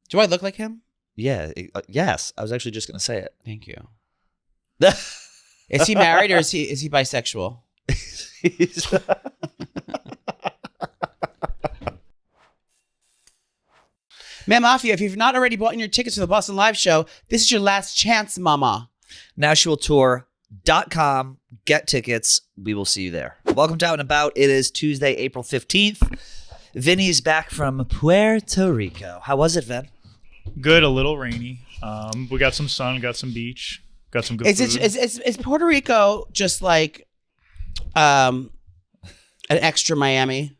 Do I look like him? Yeah. Yes. I was actually just going to say it. Thank you. Is he married or is he bisexual? Man Mafia, if you've not already bought your tickets to the Boston Live show, this is your last chance, mama. Nationaltour.com. Get tickets. We will see you there. Welcome to Out and About. It is Tuesday, April 15th. Vinny's back from Puerto Rico. How was it, Vin? Good, a little rainy. We got some sun, got some beach, got some good food. Is Puerto Rico just like an extra Miami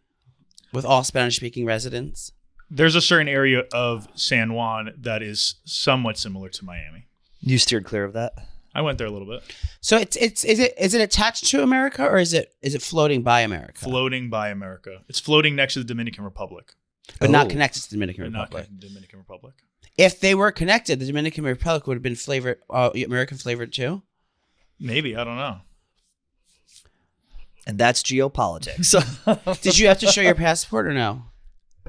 with all Spanish-speaking residents? There's a certain area of San Juan that is somewhat similar to Miami. You steered clear of that? I went there a little bit. So is it attached to America or is it floating by America? Floating by America. It's floating next to the Dominican Republic. But not connected to the Dominican But not Republic. connected to the Dominican Republic. If they were connected, the Dominican Republic would have been flavored, American flavored too? Maybe, I don't know. And that's geopolitics. Did you have to show your passport or no?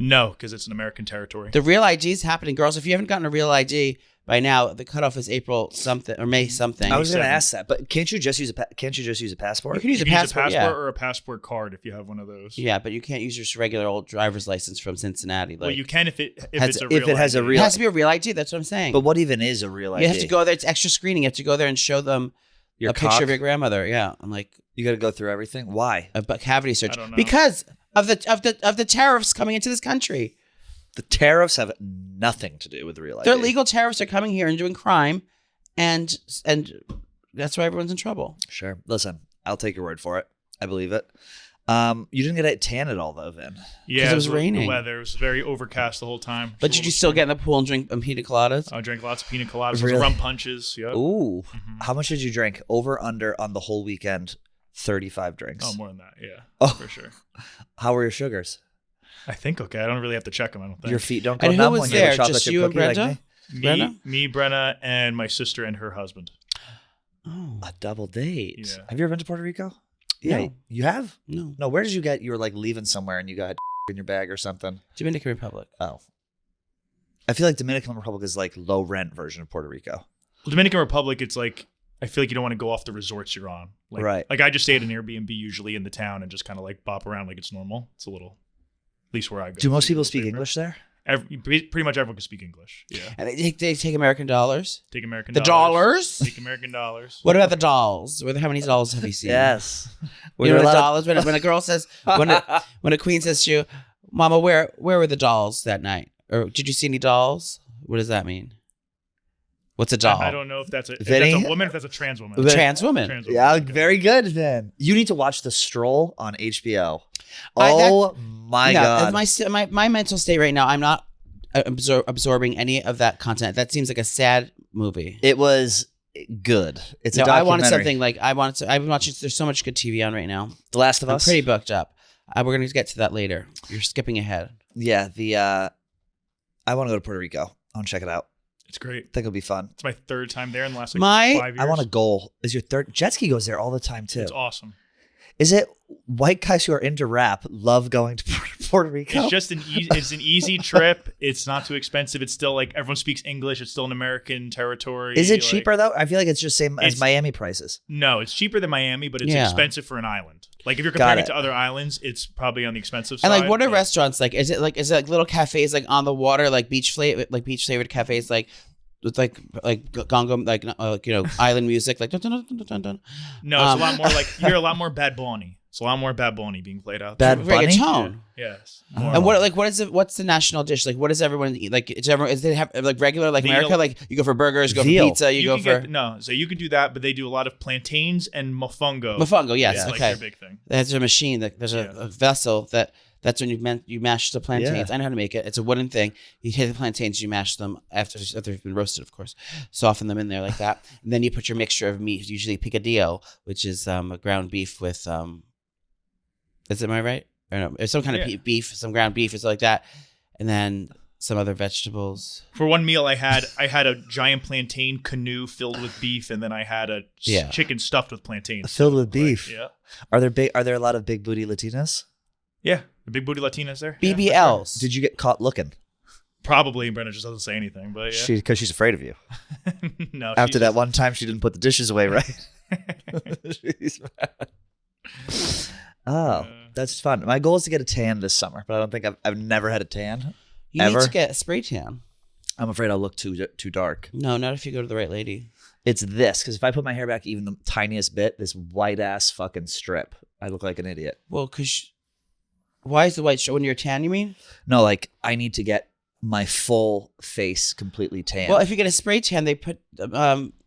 No, because it's an American territory. The real ID is happening, girls. If you haven't gotten a real ID by now, the cutoff is April something or May something. I was going to ask that, but can't you just use a passport? You can use You a passport, yeah. or a passport card if you have one of those. Yeah, but you can't use your regular old driver's license from Cincinnati. Well, you can if it's a real if it has ID. a real. It has to be a real ID. That's what I'm saying. But what even is a real ID? You have to go there. It's extra screening. You have to go there and show them Your a picture of your grandmother. Yeah, I'm like You got to go through everything. Why? a cavity search I don't know. because of the tariffs coming into this country. The tariffs have nothing to do with the real ID. Their legal tariffs are coming here and doing crime, and that's why everyone's in trouble. Sure. Listen, I'll take your word for it. I believe it. You didn't get a tan at all, though, Vin. Yeah, it was raining. The weather was very overcast the whole time. But did you still get in the pool and drink pina coladas? I drank lots of pina coladas, Really? rum punches. Yep. Ooh. How much did you drink? Over, under on the whole weekend? 35 drinks. Oh, more than that. Yeah, Oh. for sure. How were your sugars? I think okay. I don't really have to check them. I don't think. Your feet don't go And who numb was when you have there? a chocolate Just chip you and cookie like Brenda? me? Brenna? Me, Brenna, and my sister and her husband. Oh A double date. Yeah. Have you ever been to Puerto Rico? No. Yeah. You have? no, No, where did you get? You were like leaving somewhere and you got in your bag or something. Dominican Republic. Oh. I feel like Dominican Republic is like low rent version of Puerto Rico. Well, Dominican Republic, it's like I feel like you don't want to go off the resorts you're on. Like, Right. Like I just stay at an Airbnb usually in the town and just kind of like bop around like it's normal. It's a little, at least where I go. Do most it's a people little speak safer. English there? Pretty much everyone can speak English. Yeah. And they take American dollars. Take American The dollars. dollars? Take American dollars. What about the dolls? How many dolls have you seen? Yes. You know what a doll is? When a girl says, when a queen says to you, Mama, where were the dolls that night? Or did you see any dolls? What does that mean? What's a doll? I don't know if that's a Vinny? woman, if that's a trans woman. Trans woman. Trans woman. Yeah, Okay. very good then. You need to watch The Stroll on HBO. I- that- Oh my God. My mental state right now, I'm not absorbing any of that content. That seems like a sad movie. It was good. It's a No, I documentary. wanted something like I've been watching. There's so much good TV on right now. The Last of I'm Us. pretty booked up. We're going to get to that later. You're skipping ahead. Yeah, I want to go to Puerto Rico. I want to check it out. It's great. I think it'll be fun. It's my third time there in the last like My- 5 years. I want a goal. Is your third? Jet ski goes there all the time too. It's awesome. Is it white guys who are into rap love going to Puerto Rico? It's just it's an easy trip. It's not too expensive. It's still like everyone speaks English. It's still an American territory. Is it like- cheaper though? I feel like it's just same as It's- Miami prices. No, it's cheaper than Miami, but it's Yeah. expensive for an island. Like if you're Got comparing it it. to other islands, it's probably on the expensive And side. like, what are but- restaurants like? Is it like little cafes like on the water, like beach flavored cafes, like with like gongo, like island music, like dun, dun, dun, dun, dun, dun. No, it's a lot more like you hear a lot more Bad Bunny. It's a lot more Bad Bunny being played out. Bad there. Bunny? reggaeton. Yes. Oh. More. And what's the national dish? Like, what does everyone eat? Like, is they have like regular like Veal. America? Like, you go for burgers, you go Veal. for pizza, you go can for get, so you can do that, but they do a lot of plantains and mofongo. mofongo. Yes, It's like okay. their big thing. There's a machine. There's a vessel that's when you mash the plantains. Yeah. I know how to make it. It's a wooden thing. You hit the plantains, you mash them after they've been roasted, of course. Soften them in there like that, and then you put your mixture of meat, usually picadillo, which is a ground beef with Is it, am I right? Or no, it's some kind of beef, some ground beef, or something like that, and then some other vegetables. For one meal, I had a giant plantain canoe filled with beef, and then I had a chicken stuffed with plantains. Filled with beef. Yeah. Are there a lot of big booty Latinas? Yeah. The big booty Latinas there. BBLs. Did you get caught looking? Probably Brenna just doesn't say anything, but yeah. Because she's afraid of you. No. After that one time she didn't put the dishes away, right? She's mad. Oh, that's fun. My goal is to get a tan this summer, but I don't think I've never had a tan. You ever. need to get a spray tan. I'm afraid I'll look too dark. No, not if you go to the right lady. It's this, because if I put my hair back even the tiniest bit, this white ass fucking strip, I look like an idiot. Well, because why is the white strip when you're tan? You mean? No, like I need to get my full face completely tan. Well, if you get a spray tan, they put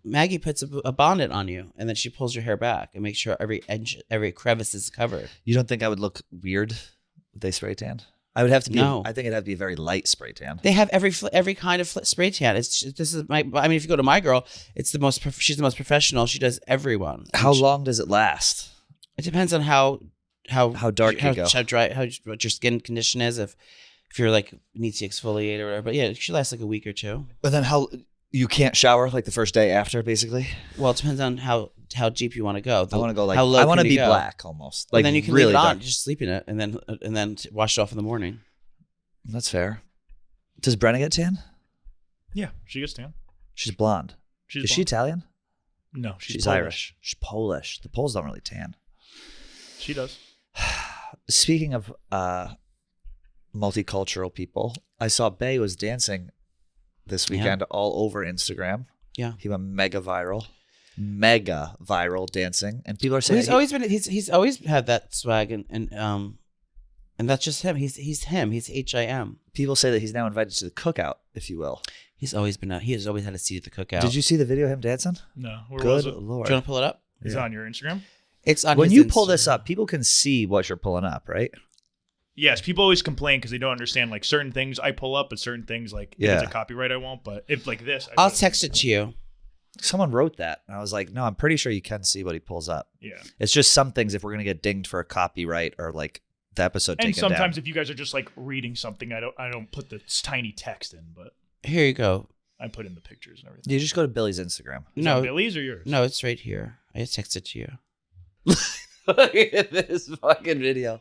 Maggie puts a bonnet on you, and then she pulls your hair back and makes sure every edge, every crevice is covered. You don't think I would look weird if they spray tanned? I would have to be. No. I think it'd have to be a very light spray tan. They have every kind of spray tan. This is my. I mean, if you go to my girl, it's the most. She's the most professional. She does everyone. How long does it last? It depends on how dark you go. How dry, what your skin condition is. If you're like needs to exfoliate or whatever. But yeah, it should last like a week or two. But then how you can't shower like the first day after, basically. Well, it depends on how deep you want to go. I want to go like how low I want to can be you go? black almost. Like, Like then you can really leave it on, dark. just sleep in it, and then wash it off in the morning. That's fair. Does Brenna get tan? Yeah, she gets tan. She's blonde. She's Is blonde. she Italian? No, She's Polish. Irish. She's Polish. The Poles don't really tan. She does. Speaking of multicultural people, I saw Bay was dancing this weekend all over Instagram. Yeah, he went mega viral dancing, and people are saying he's always had that swag, and that's just him. He's him. He's HIM. People say that he's now invited to the cookout, if you will. He's always been out. He has always had a seat at the cookout. Did you see the video of him dancing? No. Where Good was it? Lord. Do you want to pull it up? Is it on your Instagram? It's on. When his you pull Instagram. this up, people can see what you're pulling up, right? Yes, people always complain because they don't understand like certain things I pull up, but certain things like if it's a copyright I won't. But if like this, I'll text it to you. Someone wrote that, and I was like, no, I'm pretty sure you can see what he pulls up. Yeah, it's just some things if we're gonna get dinged for a copyright or like the episode and taken down. sometimes if you guys are just like reading something, I don't put the tiny text in, but Here you go. I put in the pictures and everything. You just go to Billy's Instagram. Is No, that Billy's or yours? No, it's right here. I just texted it to you. Look at this fucking video.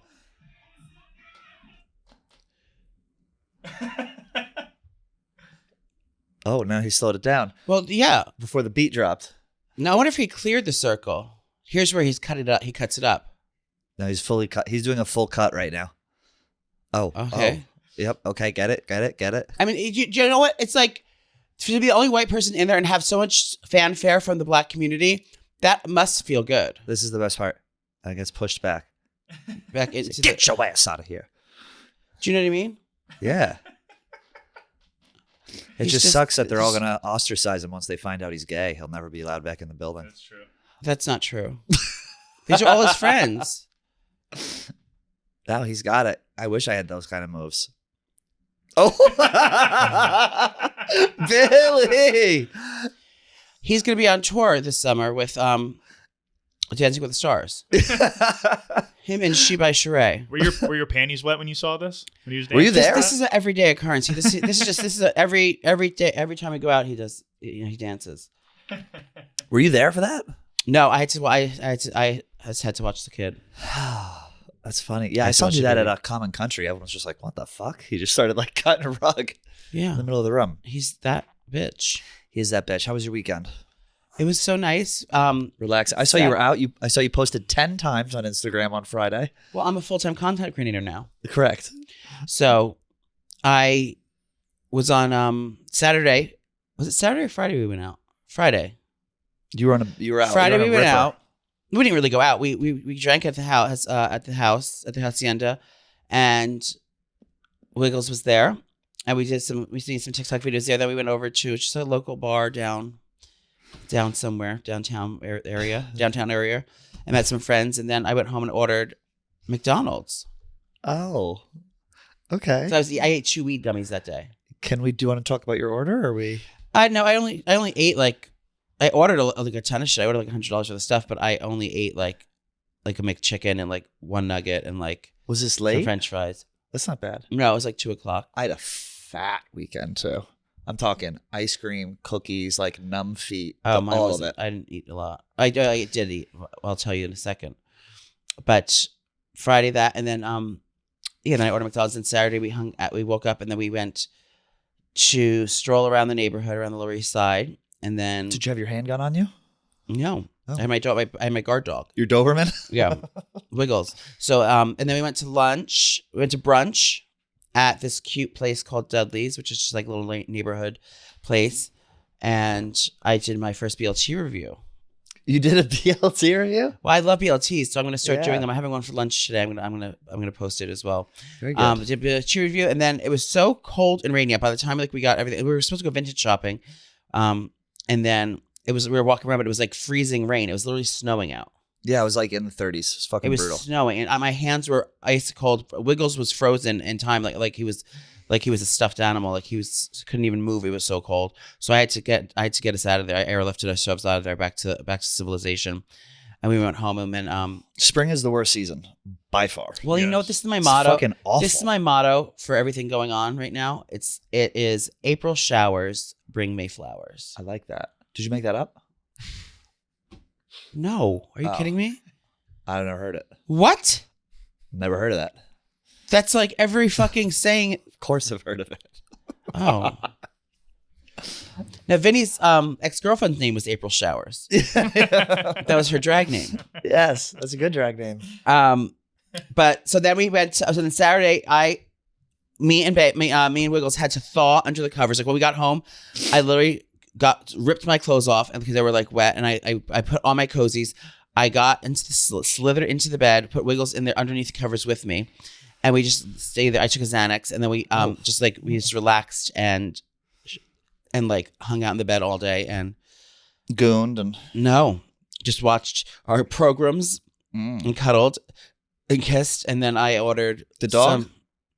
Oh, now he slowed it down Well, yeah. before the beat dropped. Now I wonder if he cleared the circle. Here's where he's cut it up. He cuts it up. Now he's fully cut. He's doing a full cut right now. Oh, Okay. oh. Yep. Okay. Get it. I mean, you know what? It's like to be the only white person in there and have so much fanfare from the black community. That must feel good. This is the best part. I gets pushed back. Back into Get your ass out of here. Do you know what I mean? Yeah. It He's just sucks that they're all going to ostracize him once they find out he's gay. He'll never be allowed back in the building. That's true. That's not true. These are all his friends. Now he's got it. I wish I had those kind of moves. Oh, Billy. He's going to be on tour this summer with Dancing with the Stars. Him and She by Sheree. Were your panties wet when you saw this? When he was dancing? Were you there? This is an everyday occurrence. This is every day. Every time we go out, he does. He dances. Were you there for that? No, I just had to watch the kid. That's funny. Yeah, I saw him do that at a Common Country. Everyone was just like, what the fuck? He just started like cutting a rug in Yeah, the middle of the room. he's that bitch. He is that bitch. How was your weekend? It was so nice. Relax. I saw you were out. I saw you posted 10 times on Instagram on Friday. Well, I'm a full-time content creator now. Correct. So I was on Saturday. Was it Saturday or Friday we went out? Friday. You were out. Friday You were we on a went ripper. out. We didn't really go out. We drank at the house at the hacienda, and Wiggles was there, and we did some TikTok videos there. Then we went over to just a local bar down somewhere downtown area, and met some friends. And then I went home and ordered McDonald's. Oh, okay. So I ate 2 weed gummies that day. Do you want to talk about your order, or are we? I only ate I ordered a ton of shit. I ordered like $100 worth of stuff, but I only ate like a McChicken and like one nugget and like Was this some late? French fries. That's not bad. No, it was like 2:00. I had a fat weekend too. I'm talking ice cream, cookies, like numb feet, Oh, mine all wasn't. of it. I didn't eat a lot. I did eat. I'll tell you in a second. But Friday that, and then then I ordered McDonald's. And Saturday we woke up and then we went to stroll around the neighborhood, around the Lower East Side, and then Did you have your handgun on you? no, Oh. I had my dog. I had my guard dog. Your Doberman? Yeah, Wiggles. So, and then we went to lunch. We went to brunch at this cute place called Dudley's, which is just like a little neighborhood place. And I did my first BLT review. You did a BLT review? Well, I love BLTs, so I'm going to start Yeah. doing them. I'm having one for lunch today. I'm gonna post it as well. Very good. Did a BLT review, and then it was so cold and rainy. By the time we got everything, we were supposed to go vintage shopping, and then we were walking around, but it was like freezing rain. It was literally snowing out. Yeah, it was like in the 30s. It was fucking It was brutal. snowing, and my hands were ice cold. Wiggles was frozen in time, like he was a stuffed animal. Like couldn't even move. It was so cold. So I had to get us out of there. I airlifted ourselves out of there back to civilization, and we went home. And then Spring is the worst season by far. well, you know, Yes. this is my It's motto. fucking awful. This is my motto for everything going on right now. It is April showers bring May flowers. I like that. Did you make that up? No, are you Oh. kidding me? I never heard it. What? Never heard of that. That's like every fucking saying. Of course I've heard of it. Oh. Now, Vinny's ex-girlfriend's name was April Showers. That was her drag name. Yes, that's a good drag name. But so then we went. So then Saturday, me and Wiggles had to thaw under the covers. Like when we got home, I literally ripped my clothes off, and because they were like wet, and I put on my cozies. I got into slithered into the bed, put Wiggles in there underneath the covers with me, and we just stayed there. I took a Xanax, and then we just relaxed and like hung out in the bed all day and Gooned and just watched our programs and cuddled and kissed, and then I ordered the dog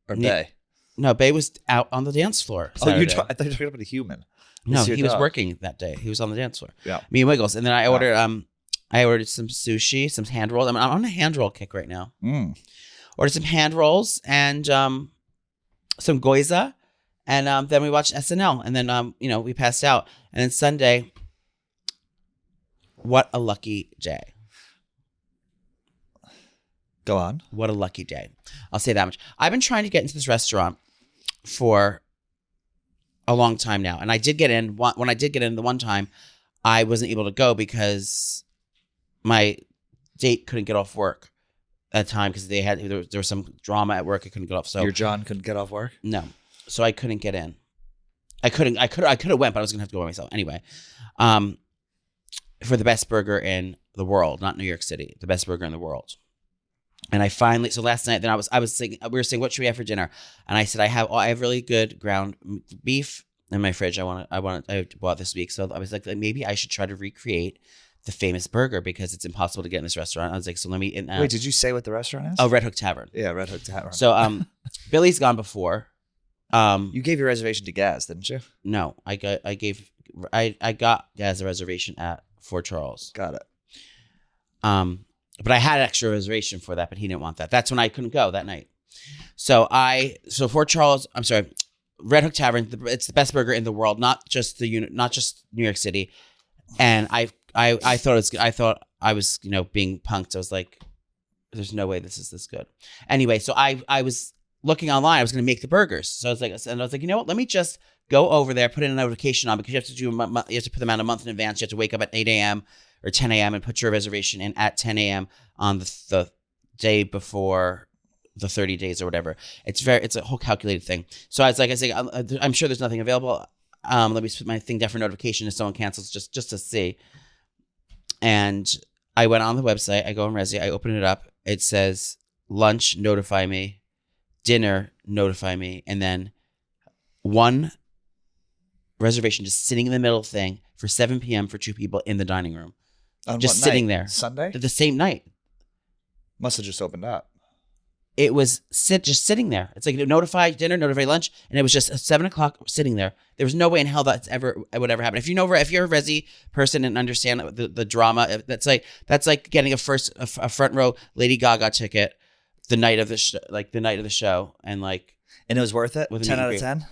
or Bay. No, Bay was out on the dance floor. Oh, Saturday. I thought you were talking about a human. No, It's your he was dog. working that day. He was on the dance floor. Yeah. Me and Wiggles, and then I ordered some sushi, some hand rolls. I'm on a hand roll kick right now. Ordered some hand rolls and some gyoza, and then we watched SNL, and then we passed out. And then Sunday, what a lucky day! Go on. What a lucky day! I'll say that much. I've been trying to get into this restaurant for a long time now, and I did get in. When I did get in the one time, I wasn't able to go because my date couldn't get off work at the time because there was some drama at work. I couldn't get off. So Your John couldn't get off work? no, so I couldn't get in. I could have went, but I was gonna have to go by myself anyway. For the best burger in the world, not New York City, the best burger in the world. And I finally, so last night, then I was thinking, we were saying, what should we have for dinner? And I said, I have really good ground beef in my fridge. I bought this week. So I was like, maybe I should try to recreate the famous burger because it's impossible to get in this restaurant. I was like, so let me. Wait, did you say what the restaurant is? Oh, Red Hook Tavern. Yeah, Red Hook Tavern. So Billy's gone before. You gave your reservation to Gaz, didn't you? No, I got Gaz a reservation at Fort Charles. Got it. But I had an extra reservation for that, but he didn't want that. That's when I couldn't go that night. So Fort Charles, I'm sorry, Red Hook Tavern, it's the best burger in the world, not just not just New York City. And I thought I was being punked. I was like, there's no way this is this good. Anyway, so I was looking online. I was going to make the burgers. So I was like, you know what? Let me just go over there, put in a notification on, because you have to put them out a month in advance. You have to wake up at 8 a.m. or 10 a.m. and put your reservation in at 10 a.m. on the day before the 30 days or whatever. It's a whole calculated thing. So I was like, I'm sure there's nothing available. Let me put my thing down for notification if someone cancels, just to see. And I went on the website. I go on Resi. I open it up. It says lunch, notify me. Dinner, notify me. And then one reservation just sitting in the middle thing for 7 p.m. for 2 people in the dining room. On just what sitting night? there. Sunday? The same night. Must have just opened up. It was just sitting there. It's like notify dinner, notify lunch, and it was just 7 o'clock sitting there. There was no way in hell it would ever happen. If you're a Resi person and understand the drama, that's like getting a front row Lady Gaga ticket the night of the show, and it was worth it. With a 10 meet out and of greet. 10.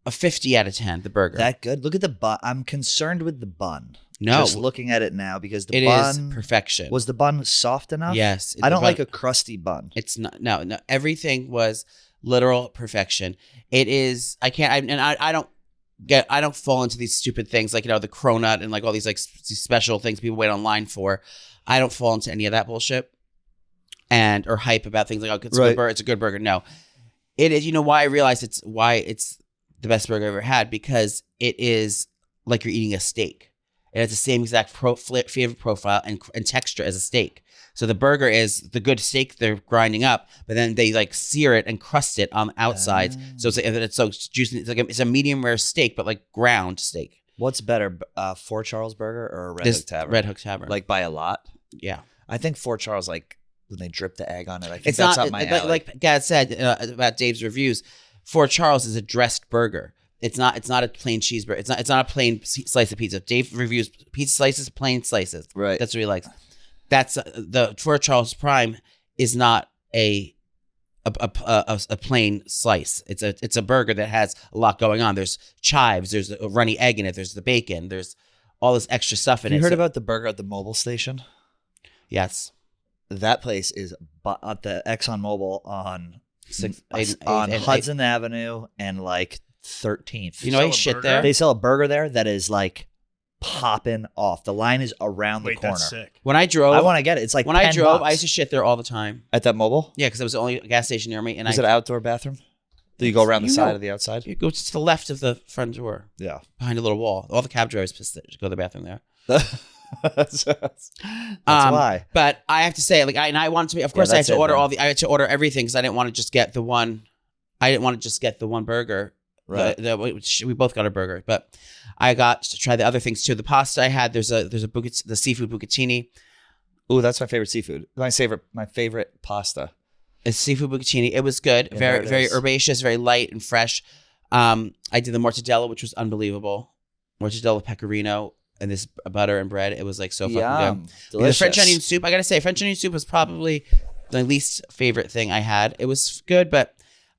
A 50 out of 10. The burger. That good. Look at the bun. I'm concerned with the bun. No, Just looking at it now because the it bun is perfection. Was the bun soft enough? Yes, I don't like a crusty bun. It's not. No. Everything was literal perfection. It is. I can't. I don't. fall into these stupid things like, the cronut and like all these like special things people wait online for. I don't fall into any of that bullshit or hype about things like, oh, it's a good burger. It's a good burger. No, it is. You know why I realize it's the best burger I've ever had? Because it is like you're eating a steak. It has the same exact flavor profile and texture as a steak. So the burger is the good steak they're grinding up, but then they like sear it and crust it on the outside. So it's so juicy. It's a medium rare steak, but like ground steak. What's better, Fort Charles Burger or Red Hook Tavern? Red Hook Tavern. Like by a lot? Yeah. I think Fort Charles, like when they drip the egg on it, I think it's that's not up my alley. Like Gad said about Dave's reviews, Fort Charles is a dressed burger. It's not a plain cheeseburger. It's not a plain slice of pizza. Dave reviews pizza slices, plain slices. Right. That's what he likes. That's the Fort Charles Prime is not a plain slice. It's a burger that has a lot going on. There's chives. There's a runny egg in it. There's the bacon. There's all this extra stuff in it. You heard about the burger at the Mobil station? Yes. That place is at the Exxon Mobil on on Hudson Avenue and like 13th. You know, I shit there. They sell a burger there that is like popping off. The line is around the corner. That's sick. When I drove, I want to get it. It's like when I drove, $10. I used to shit there all the time. At that Mobil? Yeah, because it was the only gas station near me. And is it an outdoor bathroom? Do you go around the side or the outside? You go to the left of the front door. Yeah. Behind a little wall. All the cab drivers go to the bathroom there. That's why. But I have to say, like, I wanted to be. Of course, I had to order I had to order everything because I didn't want to just get the one. I didn't want to just get the one burger. Right. We both got a burger, but I got to try the other things too. The pasta I had. There's the seafood bucatini. Ooh, that's my favorite seafood. My favorite pasta. It's seafood bucatini. It was good. Yeah, very herbaceous, very light and fresh. I did the mortadella, which was unbelievable. Mortadella pecorino and this butter and bread. It was like so fucking good. Delicious. The French onion soup. I gotta say, French onion soup was probably the least favorite thing I had. It was good, but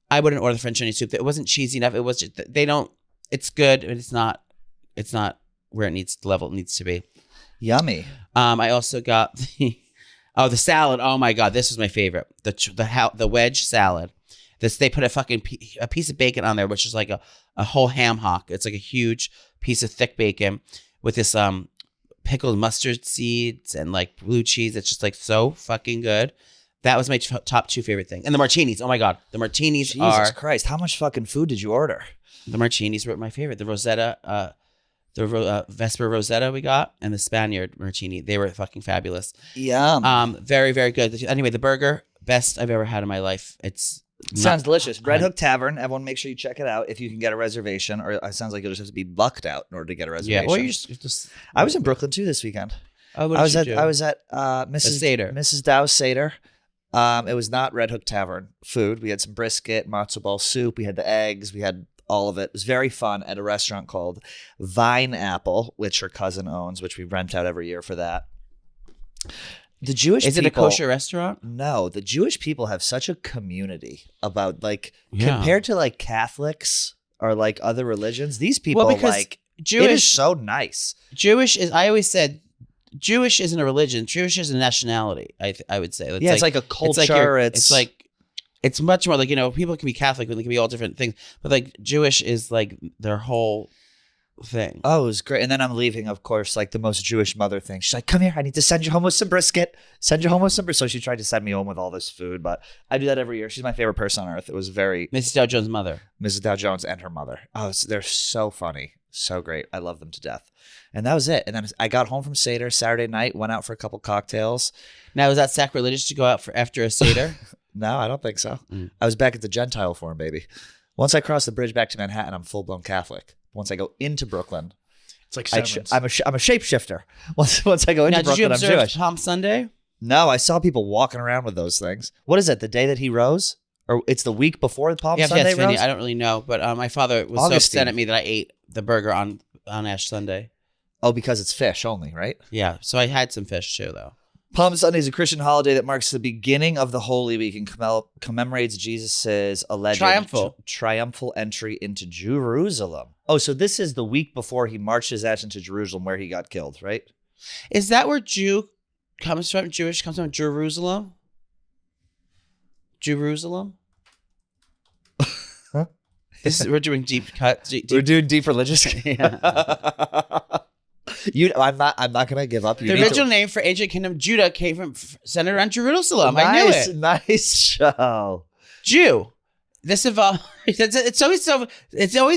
I wouldn't order the French onion soup. It wasn't cheesy enough. It was just, it's good, but it's not where the level it needs to be. Yummy. I also got the salad. Oh my God. This was my favorite. The wedge salad. They put a piece of bacon on there, which is like a whole ham hock. It's like a huge piece of thick bacon with this, pickled mustard seeds and like blue cheese. It's just like so fucking good. That was my top two favorite things. And the martinis. Oh my God. The martinis Jesus Christ. How much fucking food did you order? The martinis were my favorite. The Rosetta, Vesper Rosetta we got, and the Spaniard martini. They were fucking fabulous. Yum. Very, very good. Anyway, the burger, best I've ever had in my life. Sounds delicious. Red Hook Tavern. Everyone make sure you check it out if you can get a reservation, or it sounds like you'll just have to be lucked out in order to get a reservation. Yeah, or you just I was in Brooklyn too this weekend. Oh, I was at Mrs. Dow's Seder. It was not Red Hook Tavern food. We had some brisket, matzo ball soup. We had the eggs. We had all of it. It was very fun at a restaurant called Vine Apple, which her cousin owns, which we rent out every year for that. The Jewish people, is it a kosher restaurant? No, the Jewish people have such a community about compared to like Catholics or like other religions. These people Jewish, it is so nice. I always said Jewish isn't a religion. Jewish is a nationality. I would say. It's like a culture. It's much more like, people can be Catholic and they can be all different things, but like Jewish is like their whole thing. Oh, it was great. And then I'm leaving, of course, like the most Jewish mother thing. She's like, come here, I need to send you home with some brisket. So she tried to send me home with all this food, but I do that every year. She's my favorite person on earth. It was very... Mrs. Dow Jones' mother. Mrs. Dow Jones and her mother. Oh, they're so funny. So great. I love them to death. And that was it. And then I got home from Seder Saturday night, went out for a couple cocktails. Now, is that sacrilegious to go out after a Seder? No, I don't think so. I was back at the Gentile form, baby. Once I cross the bridge back to Manhattan, I'm full-blown Catholic. Once I go into Brooklyn, it's like Severance. I'm a shapeshifter. Once I go into Brooklyn, I'm Jewish. Did you observe Palm Sunday? No, I saw people walking around with those things. What is it? The day that he rose, or it's the week before the Palm Sunday rose? Vinny. I don't really know, but my father was so upset at me that I ate the burger on Ash Sunday. Oh, because it's fish only, right? Yeah, so I had some fish too, though. Palm Sunday is a Christian holiday that marks the beginning of the Holy Week and commemorates Jesus' alleged triumphal entry into Jerusalem. Oh, so this is the week before he marched his ass into Jerusalem where he got killed, right? Is that where Jewish comes from? Jerusalem? Jerusalem? Huh? We're doing deep cut. We're doing deep religious. Yeah. I'm not gonna give up. The original name for ancient kingdom Judah came from centered around Jerusalem. Nice, I knew it. Nice show. Jew. This evolved. It's always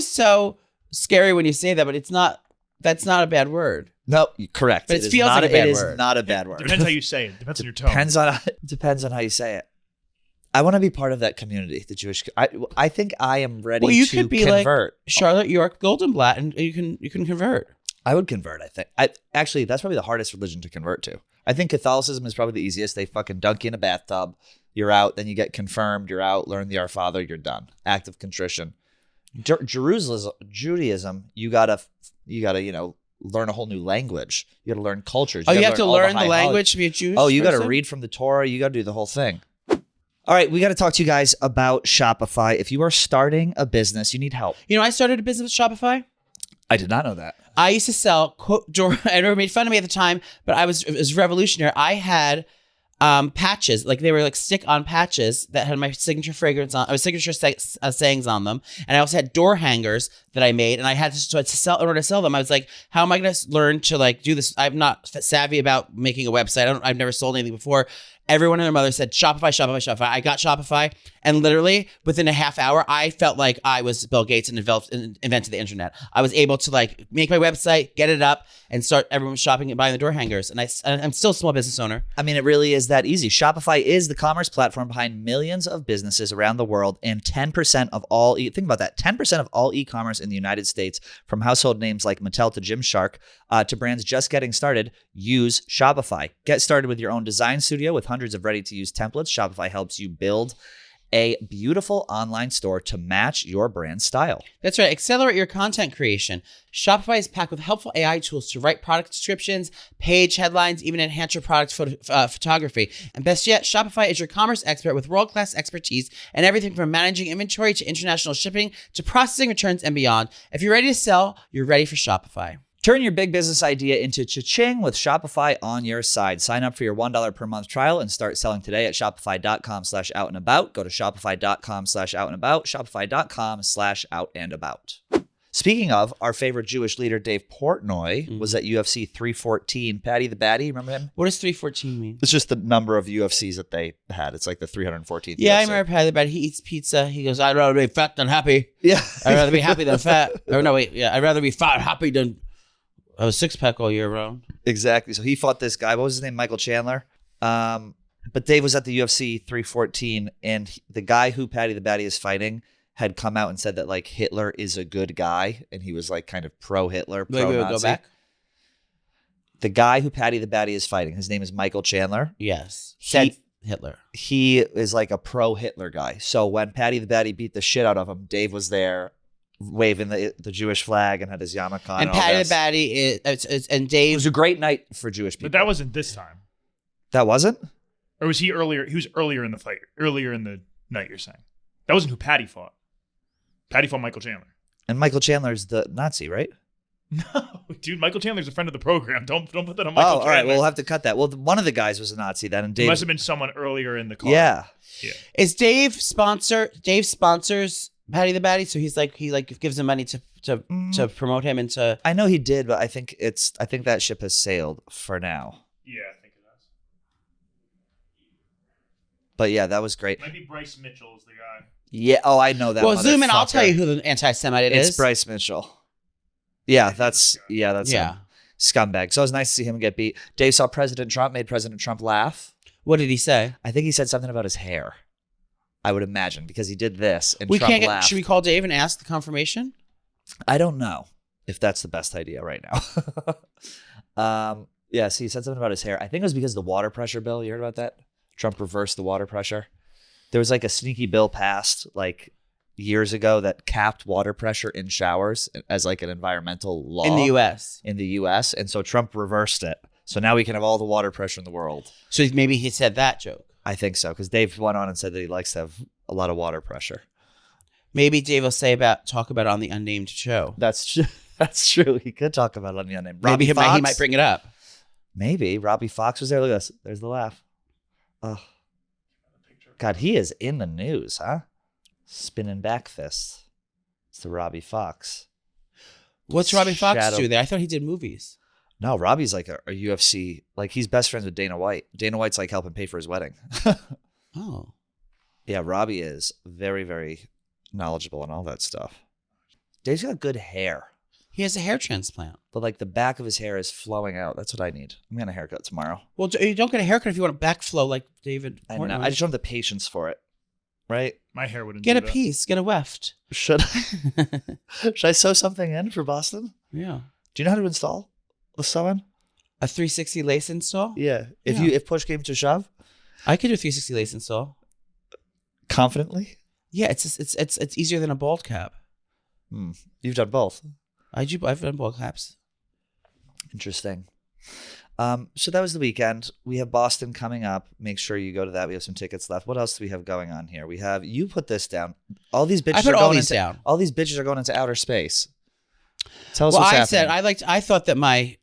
so scary when you say that, but it's not. That's not a bad word. No, correct. But it feels like a bad word. It is not a bad word. Depends how you say it. Depends on your tone. Depends on how you say it. I want to be part of that community, the Jewish. I think I am ready. Well, you to could be convert. like Charlotte York Goldenblatt, and you can convert. I would convert. I think. Actually, that's probably the hardest religion to convert to. I think Catholicism is probably the easiest. They fucking dunk you in a bathtub. You're out. Then you get confirmed. You're out. Learn the Our Father. You're done. Act of contrition. Judaism. You gotta learn a whole new language. You gotta learn cultures. You have to learn the language to be a Jewish. Oh, you gotta read from the Torah. You gotta do the whole thing. All right, we got to talk to you guys about Shopify. If you are starting a business, you need help. I started a business with Shopify. I did not know that. I used to sell everyone made fun of me at the time, but it was revolutionary. I had patches, like they were like stick-on patches that had my signature fragrance on, or signature sayings on them, and I also had door hangers that I made, and I had to sell. In order to sell them, I was like, "How am I going to learn to like do this? I'm not savvy about making a website. I've never sold anything before." Everyone and their mother said, Shopify, Shopify, Shopify. I got Shopify, and literally within a half hour, I felt like I was Bill Gates and invented the internet. I was able to like make my website, get it up, and start everyone shopping and buying the door hangers. And I'm still a small business owner. I mean, it really is that easy. Shopify is the commerce platform behind millions of businesses around the world, and 10% of all, think about that, 10% of all e-commerce in the United States, from household names like Mattel to Gymshark, to brands just getting started, use Shopify. Get started with your own design studio with hundreds of ready-to-use templates. Shopify helps you build a beautiful online store to match your brand style. That's right. Accelerate your content creation. Shopify is packed with helpful AI tools to write product descriptions, page headlines, even enhance your product photography. And best yet, Shopify is your commerce expert with world-class expertise and everything from managing inventory to international shipping to processing returns and beyond. If you're ready to sell, you're ready for Shopify. Turn your big business idea into cha-ching with Shopify on your side. Sign up for your $1 per month trial and start selling today at shopify.com/outandabout. Go to shopify.com/outandabout, shopify.com/outandabout. Speaking of, our favorite Jewish leader, Dave Portnoy, was at UFC 314. Patty the Batty, remember him? What does 314 mean? It's just the number of UFCs that they had. It's like the 314th Yeah, UFC. I remember Patty the Batty. He eats pizza. He goes, I'd rather be fat than happy. Yeah. I'd rather be happy than fat. Or no, wait. Yeah, I'd rather be fat and happy than... I was six-pack all year round. Exactly. So he fought this guy. What was his name? Michael Chandler. But Dave was at the UFC 314, and the guy who Patty the Batty is fighting had come out and said that like Hitler is a good guy, and he was like kind of pro-Hitler, pro-Nazi. Wait, go back. The guy who Patty the Batty is fighting, his name is Michael Chandler. Yes. Said Hitler. He is like a pro-Hitler guy. So when Patty the Batty beat the shit out of him, Dave was there waving the Jewish flag and had his yarmulke on. And Patty the Batty and Dave. It was a great night for Jewish people. But that wasn't this time. That wasn't? Or was he earlier? He was earlier in the fight, earlier in the night, you're saying. That wasn't who Patty fought. Patty fought Michael Chandler. And Michael Chandler's the Nazi, right? No, dude, Michael Chandler's a friend of the program. Don't put that on Michael Chandler. All right, we'll have to cut that. Well, one of the guys was a Nazi then, and Dave must have been someone earlier in the call. Yeah. Is Dave sponsors Patty the Batty, so he gives him money to promote him into. I know he did, but I think that ship has sailed for now. Yeah, I think it has. But yeah, that was great. Maybe Bryce Mitchell is the guy. Yeah. Oh, I know that. Well, zoom in. I'll tell you who the anti-Semite is. It's Bryce Mitchell. Yeah, that's him. Scumbag. So it was nice to see him get beat. Dave saw President Trump, made President Trump laugh. What did he say? I think he said something about his hair. I would imagine, because he did this and Trump laughed. Should we call Dave and ask the confirmation? I don't know if that's the best idea right now. Yeah, so he said something about his hair. I think it was because of the water pressure bill. You heard about that? Trump reversed the water pressure. There was like a sneaky bill passed like years ago that capped water pressure in showers as like an environmental law. In the U.S. And so Trump reversed it. So now we can have all the water pressure in the world. So maybe he said that joke. I think so, because Dave went on and said that he likes to have a lot of water pressure. Maybe Dave will talk about it on the unnamed show. That's true. That's true. He could talk about it on the unnamed. Maybe he might bring it up. Maybe Robbie Fox was there. Look at this. There's the laugh. Oh, God, he is in the news, huh? Spinning back fists. It's the Robbie Fox. What's Robbie Fox do there? I thought he did movies. No, Robbie's like a UFC. Like he's best friends with Dana White. Dana White's like helping pay for his wedding. Oh. Yeah, Robbie is very, very knowledgeable on all that stuff. Dave's got good hair. He has a hair transplant. But like the back of his hair is flowing out. That's what I need. I'm getting a haircut tomorrow. Well, you don't get a haircut if you want a backflow like David Portnoy. I know. I just don't have the patience for it. Right? My hair wouldn't get do a that. piece. Get a weft. Should I sew something in for Boston? Yeah. Do you know how to install the sew-in? A 360 lace install? Yeah. If push came to shove? I could do a 360 lace install. Confidently? Yeah, it's easier than a bald cap. You've done both. I've done bald caps. Interesting. So that was the weekend. We have Boston coming up. Make sure you go to that. We have some tickets left. What else do we have going on here? We have, you put this down. All these bitches down. All these bitches are going into outer space. Tell us what's happening. I thought that my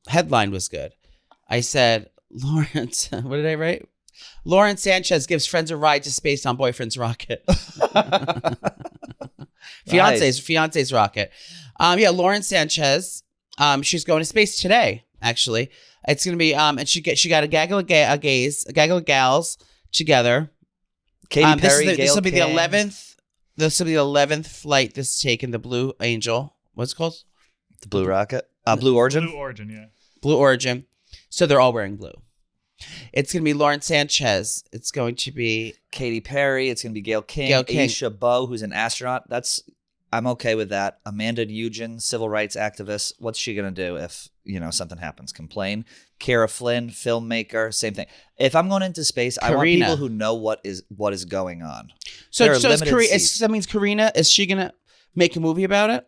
headline was good. I said, Lawrence, what did I write? Lawrence Sanchez gives friends a ride to space on boyfriend's rocket. Fiance's rocket. Lawrence Sanchez. She's going to space today. Actually, it's gonna be. And she got a gaggle of gals together. Katy Perry. This will be the 11th. This will be the 11th flight this is taken. The Blue Angel. What's it called? The Blue Rocket. Blue Origin. Blue Origin. Yeah. Blue Origin. So they're all wearing blue. It's going to be Lawrence Sanchez. It's going to be Katy Perry. It's going to be Gayle King. Aisha Bowe, who's an astronaut. I'm okay with that. Amanda Nugent, civil rights activist. What's she going to do if, something happens? Complain. Cara Flynn, filmmaker, same thing. If I'm going into space, I want people who know what is going on. That means Karina, is she going to make a movie about it?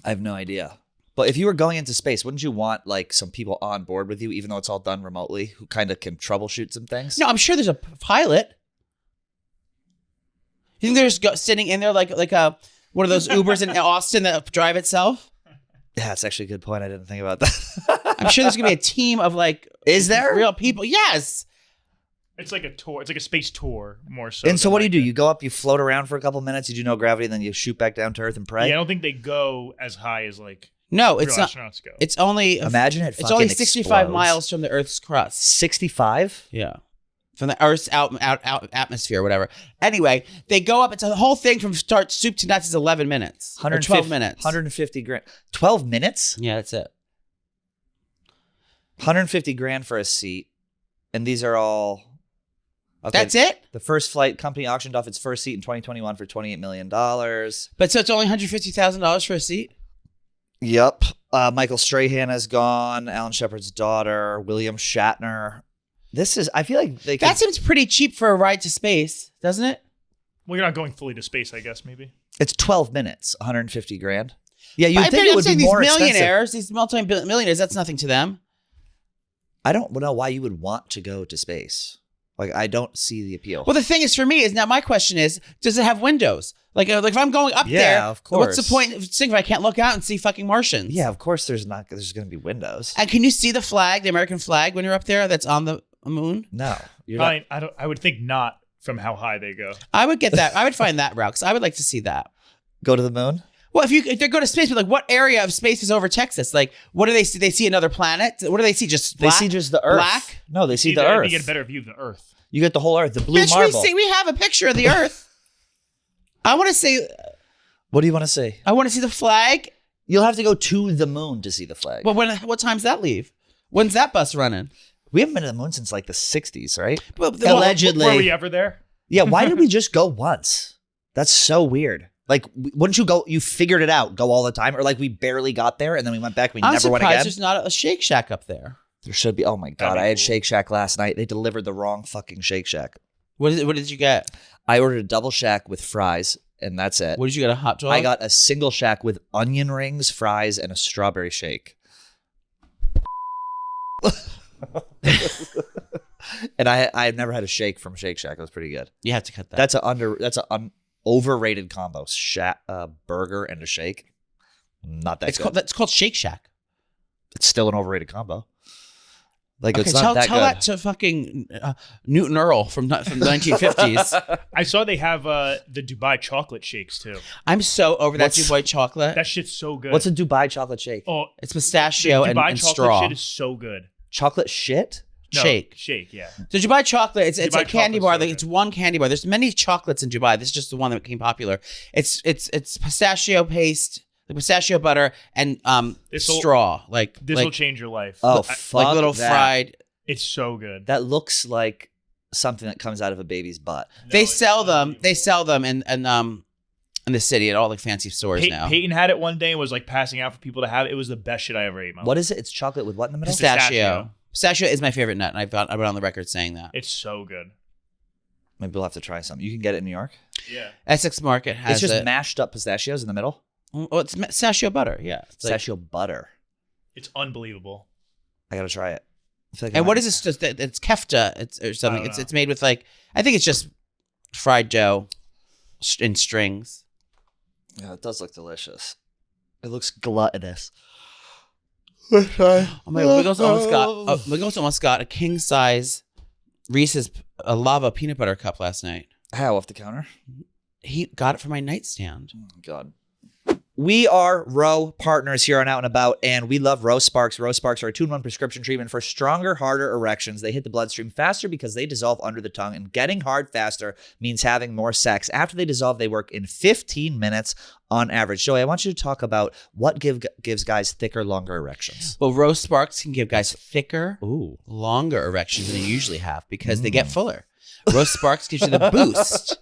I have no idea. But if you were going into space, wouldn't you want like some people on board with you, even though it's all done remotely, who kind of can troubleshoot some things? No, I'm sure there's a pilot. You think they're just sitting in there like one of those Ubers in Austin that drive itself? Yeah, that's actually a good point. I didn't think about that. I'm sure there's gonna be a team of Is there real people? Yes. It's like a tour. It's like a space tour more so. And so what do? You go up, you float around for a couple minutes, you do no gravity, then you shoot back down to Earth and pray? Yeah, I don't think they go as high as No, it's not. Astronauts go. It's only imagine it. It's only 65 miles from the Earth's crust. 65? Yeah, from the Earth's out atmosphere, whatever. Anyway, they go up. It's a whole thing from start soup to nuts is 11 minutes. 12 minutes. 150 grand. 12 minutes? Yeah, that's it. 150 grand for a seat, and these are all. Okay, that's it? The first flight company auctioned off its first seat in 2021 for $28 million. But so it's only $150,000 for a seat? Yep. Michael Strahan has gone. Alan Shepard's daughter. William Shatner. I feel like that seems pretty cheap for a ride to space, doesn't it? Well, you're not going fully to space, I guess, maybe. It's 12 minutes, 150 grand. Yeah, you'd think it would be more expensive. These expensive. multi-millionaires, that's nothing to them. I don't know why you would want to go to space. I don't see the appeal. Well, the thing is, for me, is now my question is, does it have windows? Like if I'm going up there, of course. What's the point of seeing if I can't look out and see fucking Martians? Yeah, of course there's going to be windows. And can you see the flag, the American flag, when you're up there that's on the moon? No. I would think not from how high they go. I would get that. I would find that route because I would like to see that. Go to the moon? Well, if they go to space, but what area of space is over Texas? What do they see? They see another planet? What do they see? Just black? They see just the Earth. Black? No, they see the Earth. You get a better view of the Earth. You get the whole Earth, the blue marble. We have a picture of the Earth. I want to see. What do you want to see? I want to see the flag. You'll have to go to the moon to see the flag. Well, what time's that leave? When's that bus running? We haven't been to the moon since the 60s, right? Allegedly. Were we ever there? Yeah, why did we just go once? That's so weird. Wouldn't you go, you figured it out, go all the time? Or we barely got there and then we went back, we never went again? I'm surprised there's not a Shake Shack up there. There should be. Oh my God, I had Shake Shack last night. They delivered the wrong fucking Shake Shack. What did you get? I ordered a double shack with fries and that's it. What did you get, a hot dog? I got a single shack with onion rings, fries, and a strawberry shake. And I've never had a shake from Shake Shack. It was pretty good. You have to cut that. That's an overrated combo. Burger and a shake. Not that good. That's called Shake Shack. It's still an overrated combo. Like it's not that tell good. that to fucking Newton Earl from the 1950s. I saw they have the Dubai chocolate shakes too. I'm so over that Dubai chocolate. That shit's so good. What's a Dubai chocolate shake? Oh, it's pistachio and chocolate straw. Shit is so good. Chocolate shit? No, shake, yeah. So Dubai chocolate, it's Dubai a candy bar. so Like, it's one candy bar. There's many chocolates in Dubai. This is just the one that became popular. It's pistachio paste, the pistachio butter, and straw. Like this will change your life. Oh, fuck like little that. fried. It's so good. That looks like something that comes out of a baby's butt. No, They sell them. They sell them in the city at all the fancy stores now. Peyton had it one day and was like passing out for people to have it. It was the best shit I ever ate. What is it? It's chocolate with what in the middle? Pistachio. Pistachio is my favorite nut, and I've been on the record saying that. It's so good. Maybe we'll have to try some. You can get it in New York. Yeah. Essex Market has It's just mashed up pistachios in the middle. Oh, it's pistachio butter. Yeah, it's Pistachio butter. It's unbelievable. I gotta try it. I feel like and what is this? It's kefta. Or something. It's made with I think it's just fried dough in strings. Yeah, it does look delicious. It looks gluttonous. Oh my God, Miguel's almost got a king size Reese's lava peanut butter cup last night. How, off the counter? He got it for my nightstand. Oh, God. We are Row partners here on Out and About, and we love Row Sparks. Row Sparks are a 2-in-1 prescription treatment for stronger, harder erections. They hit the bloodstream faster because they dissolve under the tongue, and getting hard faster means having more sex. After they dissolve, they work in 15 minutes on average. Joey, I want you to talk about what gives guys thicker, longer erections. Well, Rose Sparks can give guys thicker, longer erections than they usually have because they get fuller. Rose Sparks gives you the boost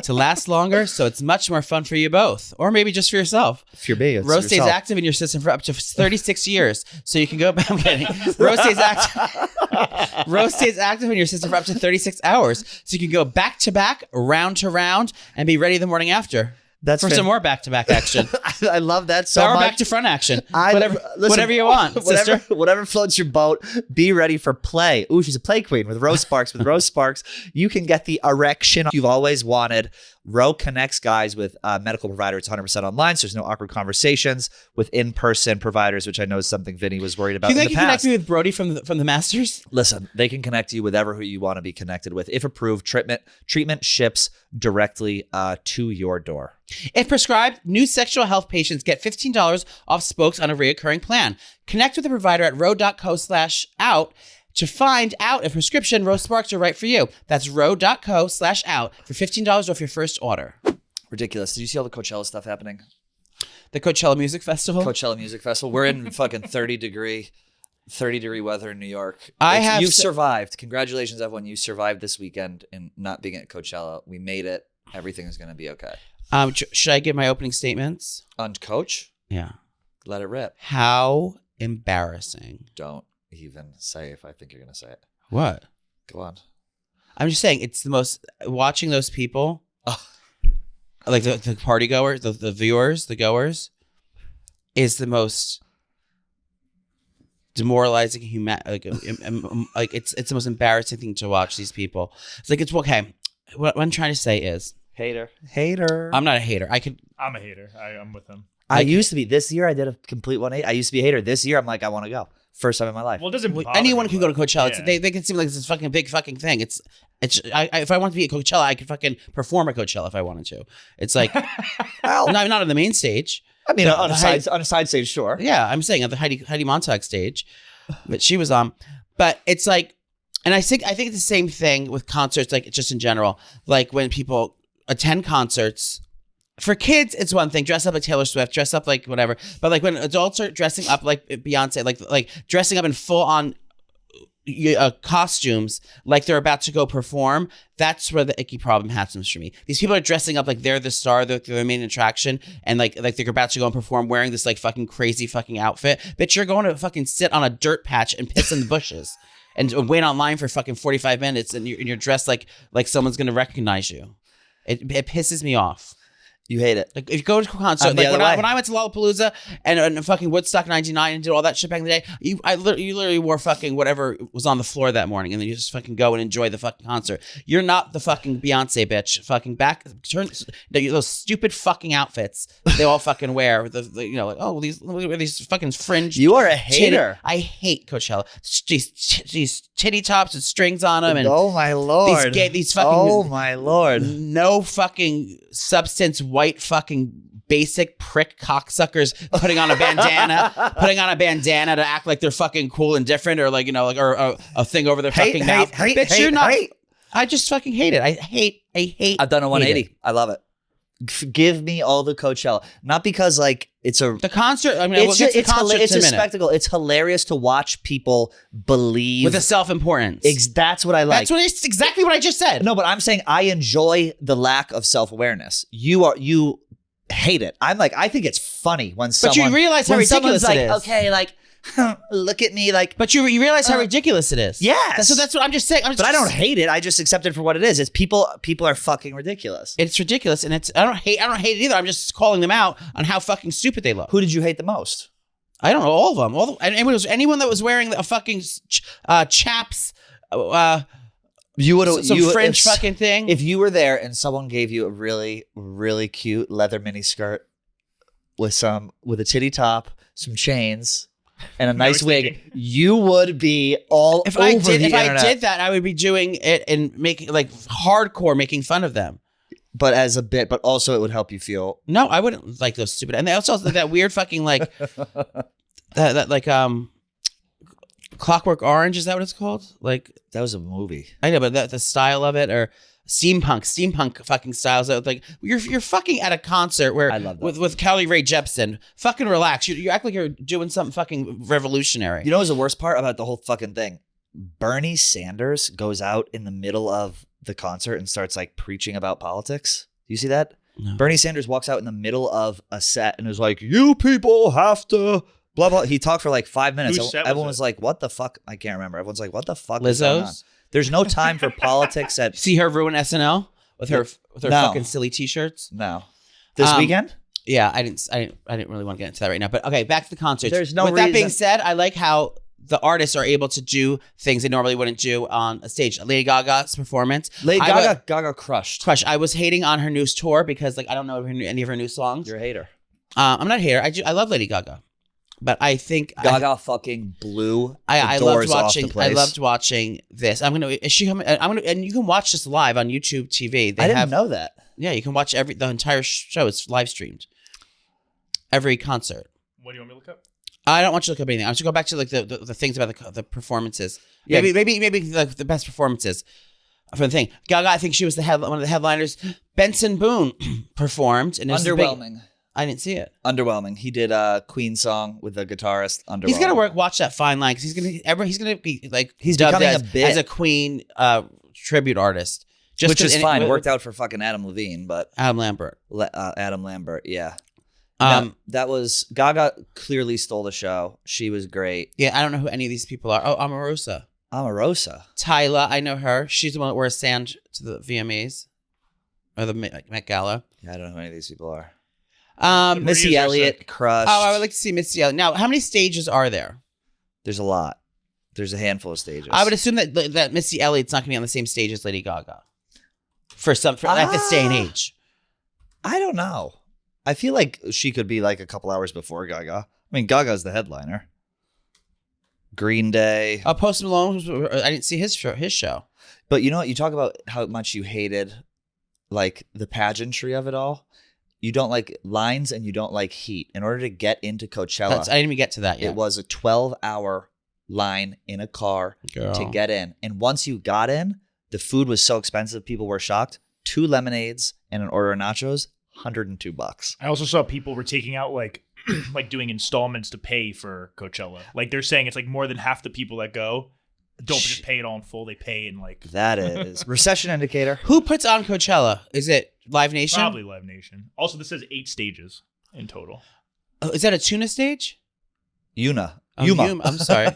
to last longer, so it's much more fun for you both, or maybe just for yourself. If you're me, it's Rose stays yourself. active in your system for up to 36 years, so you can go back. I'm kidding. Rose stays active. Rose stays active in your system for up to 36 hours, so you can go back to back, round to round, and be ready the morning after. That's for some more back-to-back action. I love that so much. Back to front action. Whatever you want, sister. Whatever floats your boat, be ready for play. Ooh, she's a play queen with Rose Sparks. With Rose Sparks, you can get the erection you've always wanted. Row connects guys with medical providers. It's 100% online, so there's no awkward conversations with in-person providers, which I know is something Vinny was worried about in the past. You connect me with Brody from the Masters? Listen, they can connect you with who you want to be connected with. If approved, treatment ships directly to your door. If prescribed, new sexual health patients get $15 off spokes on a recurring plan. Connect with a provider at row.co/out to find out if prescription Rose Sparks are right for you. That's row.co/out for $15 off your first order. Ridiculous. Did you see all the Coachella stuff happening? The Coachella Music Festival? Coachella Music Festival. We're in fucking 30 degree weather in New York. You've survived. Congratulations, everyone. You survived this weekend in not being at Coachella. We made it. Everything is going to be okay. Should I give my opening statements? On Coach? Yeah. Let it rip. How embarrassing. Don't even say if I think you're going to say it. What? Go on. I'm just saying, it's the most, watching those people, like the party goers, the viewers, the goers, is the most demoralizing, it's the most embarrassing thing to watch these people. It's like, it's okay. What I'm trying to say is, Hater. I'm not a hater. I'm a hater. I'm with him. I used to be. This year, I did a complete 180. I used to be a hater. This year, I'm like, I want to go. First time in my life. Well, it doesn't anyone can go to Coachella. Yeah. They can seem like this fucking big fucking thing. If I wanted to be at Coachella, I could fucking perform at Coachella if I wanted to. It's like, not on the main stage. I mean, on a side stage, sure. Yeah, I'm saying at the Heidi Montag stage, but she was on. But it's like, and I think it's the same thing with concerts, like just in general. Like when people attend concerts. For kids, it's one thing. Dress up like Taylor Swift, dress up like whatever. But like when adults are dressing up like Beyonce, like dressing up in full on costumes, like they're about to go perform, that's where the icky problem happens for me. These people are dressing up like they're the star, they're the main attraction, and like they're about to go and perform wearing this like fucking crazy fucking outfit. Bitch, you're going to fucking sit on a dirt patch and piss in the bushes and wait online for fucking 45 minutes, and you're dressed like someone's gonna recognize you. It pisses me off. You hate it. Like if you go to a concert, like when I went to Lollapalooza and fucking Woodstock '99 and did all that shit back in the day, you literally wore fucking whatever was on the floor that morning, and then you just fucking go and enjoy the fucking concert. You're not the fucking Beyonce bitch. Fucking those stupid fucking outfits they all fucking wear. These fucking fringe. You are a hater. I hate Coachella. These titty tops with strings on them, and oh my lord, these fucking oh my lord, no fucking substance. White fucking basic prick cocksuckers putting on a bandana to act like they're fucking cool and different, or like or a thing over their fucking mouth. Bitch, you're not. I just fucking hate it. I hate. I've done a 180. I love it. Give me all the Coachella, not because like it's the concert. I mean, it's a spectacle. It's hilarious to watch people believe with a self-importance. That's what I like. That's exactly what I just said. No, but I'm saying I enjoy the lack of self-awareness. You hate it. I'm like, I think it's funny when someone. But you realize how ridiculous it is. Okay, like. Look at me, like. But you realize how ridiculous it is. Yes. So that's what I'm just saying. But I don't hate it. I just accept it for what it is. It's people are fucking ridiculous. It's ridiculous, and I don't hate it either. I'm just calling them out on how fucking stupid they look. Who did you hate the most? I don't know, all of them. Anyone that was wearing a fucking chaps. You would have some French fucking thing. If you were there and someone gave you a really, really cute leather mini skirt with a titty top, some chains. And a nice wig, you would be all over the internet. If I did that, I would be doing it and making hardcore making fun of them. But as a bit, but also it would help you feel. No, I wouldn't like those stupid. And they also that weird fucking Clockwork Orange, is that what it's called? Like that was a movie. I know, but the style of it, or steampunk fucking styles. Like you're fucking at a concert where with Kelly Rae Jepsen. Fucking relax. You act like you're doing something fucking revolutionary. You know what's the worst part about the whole fucking thing? Bernie Sanders goes out in the middle of the concert and starts like preaching about politics. Do you see that? No. Bernie Sanders walks out in the middle of a set and is like, "You people have to blah blah." He talked for like 5 minutes. Everyone was like, "What the fuck?" I can't remember. Everyone's like, "What the fuck?" Lizzo's. There's no time for politics at. See her ruin SNL with her fucking silly t-shirts. No, this weekend. Yeah, I didn't really want to get into that right now. But okay, back to the concerts. There's no With reason. That being said, I like how the artists are able to do things they normally wouldn't do on a stage. Lady Gaga's performance. Gaga crushed. I was hating on her new tour because I don't know any of her new songs. You're a hater. I'm not a hater. I love Lady Gaga. But I think Gaga fucking blew. I loved watching this. Is she coming? And you can watch this live on YouTube TV. I didn't know that. Yeah, you can watch the entire show. It's live streamed. Every concert. What do you want me to look up? I don't want you to look up anything. I want you to go back to like the things about the performances. Yeah. Maybe like the best performances for the thing. Gaga, I think she was one of the headliners. Benson Boone performed, and underwhelming. I didn't see it. Underwhelming. He did a Queen song with a guitarist. Underwhelming. He's gonna watch that fine line because he's gonna be like he's dubbed becoming as a Queen tribute artist, which is fine. It worked out for fucking Adam Levine, but Adam Lambert. Adam Lambert, yeah. That was Gaga. Clearly stole the show. She was great. Yeah, I don't know who any of these people are. Oh, Omarosa. Tyla, I know her. She's the one that wears sand to the VMAs or the Met Gala. Yeah, I don't know who any of these people are. Missy Elliott, Crush. Oh, I would like to see Missy Elliott. Now, how many stages are there? There's a lot. There's a handful of stages. I would assume that Missy Elliott's not going to be on the same stage as Lady Gaga at this day and age. I don't know. I feel like she could be like a couple hours before Gaga. I mean, Gaga's the headliner. Green Day. Post Malone. I didn't see his show. But you know what? You talk about how much you hated, like the pageantry of it all. You don't like lines and you don't like heat. In order to get into Coachella, I didn't even get to that yet. It was a 12-hour line in a car to get in. And once you got in, the food was so expensive, people were shocked. 2 lemonades and an order of nachos, $102. I also saw people were taking out like doing installments to pay for Coachella. Like they're saying it's like more than half the people that go don't just pay it all in full. They pay in like that is recession indicator. Who puts on Coachella? Is it Live Nation? Probably Live Nation. Also, this says 8 stages in total. Oh, is that a tuna stage? Yuma. I'm sorry.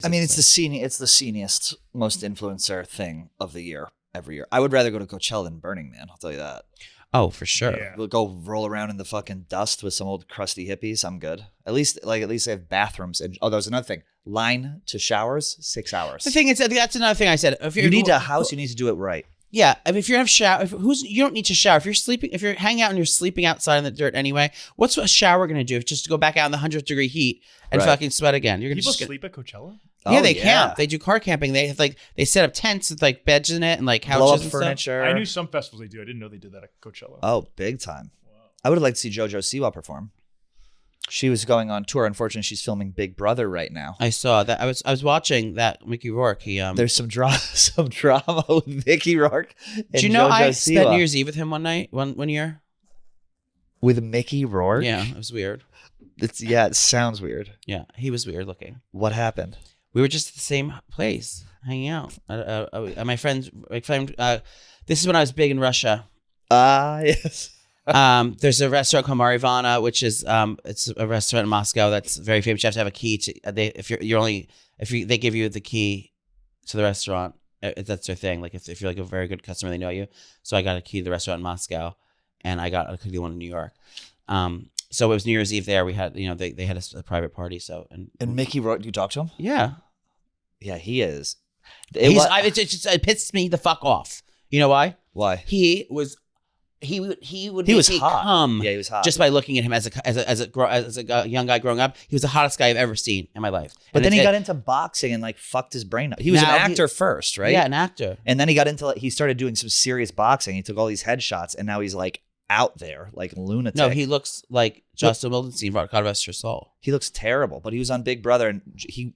I mean, it's the sceniest, most influencer thing of the year every year. I would rather go to Coachella than Burning Man. I'll tell you that. Oh, for sure. Yeah. We'll go roll around in the fucking dust with some old crusty hippies. I'm good. At least they have bathrooms. And that was another thing. Line to showers, 6 hours. The thing is, that's another thing I said. If you need a house, you need to do it right. Yeah, I mean, if you have shower, you don't need to shower. If you're hanging out and you're sleeping outside in the dirt anyway, what's a shower gonna do? Just to go back out in the 100-degree heat and fucking sweat again. You're gonna People sleep at Coachella? Yeah, they camp. They do car camping. They have they set up tents with like beds in it and like couches blow up and furniture. I knew some festivals they do. I didn't know they did that at Coachella. Oh, big time. Wow. I would have liked to see JoJo Siwa perform. She was going on tour. Unfortunately, she's filming Big Brother right now. I saw that. I was watching that Mickey Rourke. There's some drama with Mickey Rourke. Do you know I spent New Year's Eve with him one year? With Mickey Rourke? Yeah, it was weird. It sounds weird. Yeah, he was weird looking. What happened? We were just at the same place, hanging out. My friend. This is when I was big in Russia. Yes. There's a restaurant called Marivana, which is it's a restaurant in Moscow that's very famous. You have to have a key to they give you the key to the restaurant. That's their thing. Like if you're like a very good customer, they know you. So I got a key to the restaurant in Moscow, and I got a key to one in New York. So it was New Year's Eve there. We had they had a private party. So and Mickey Rourke, you talk to him? Yeah, he is. It pissed me the fuck off. You know why? Why? He was hot. Come yeah, he was hot. Just by looking at him as a young guy growing up. He was the hottest guy I've ever seen in my life. But then he got into boxing and like fucked his brain up. He was an actor first, right? Yeah, an actor. And then he started doing some serious boxing. He took all these headshots, and now he's like out there like lunatic. No, he looks like Justin Wildenstein, God rest your soul. He looks terrible, but he was on Big Brother, and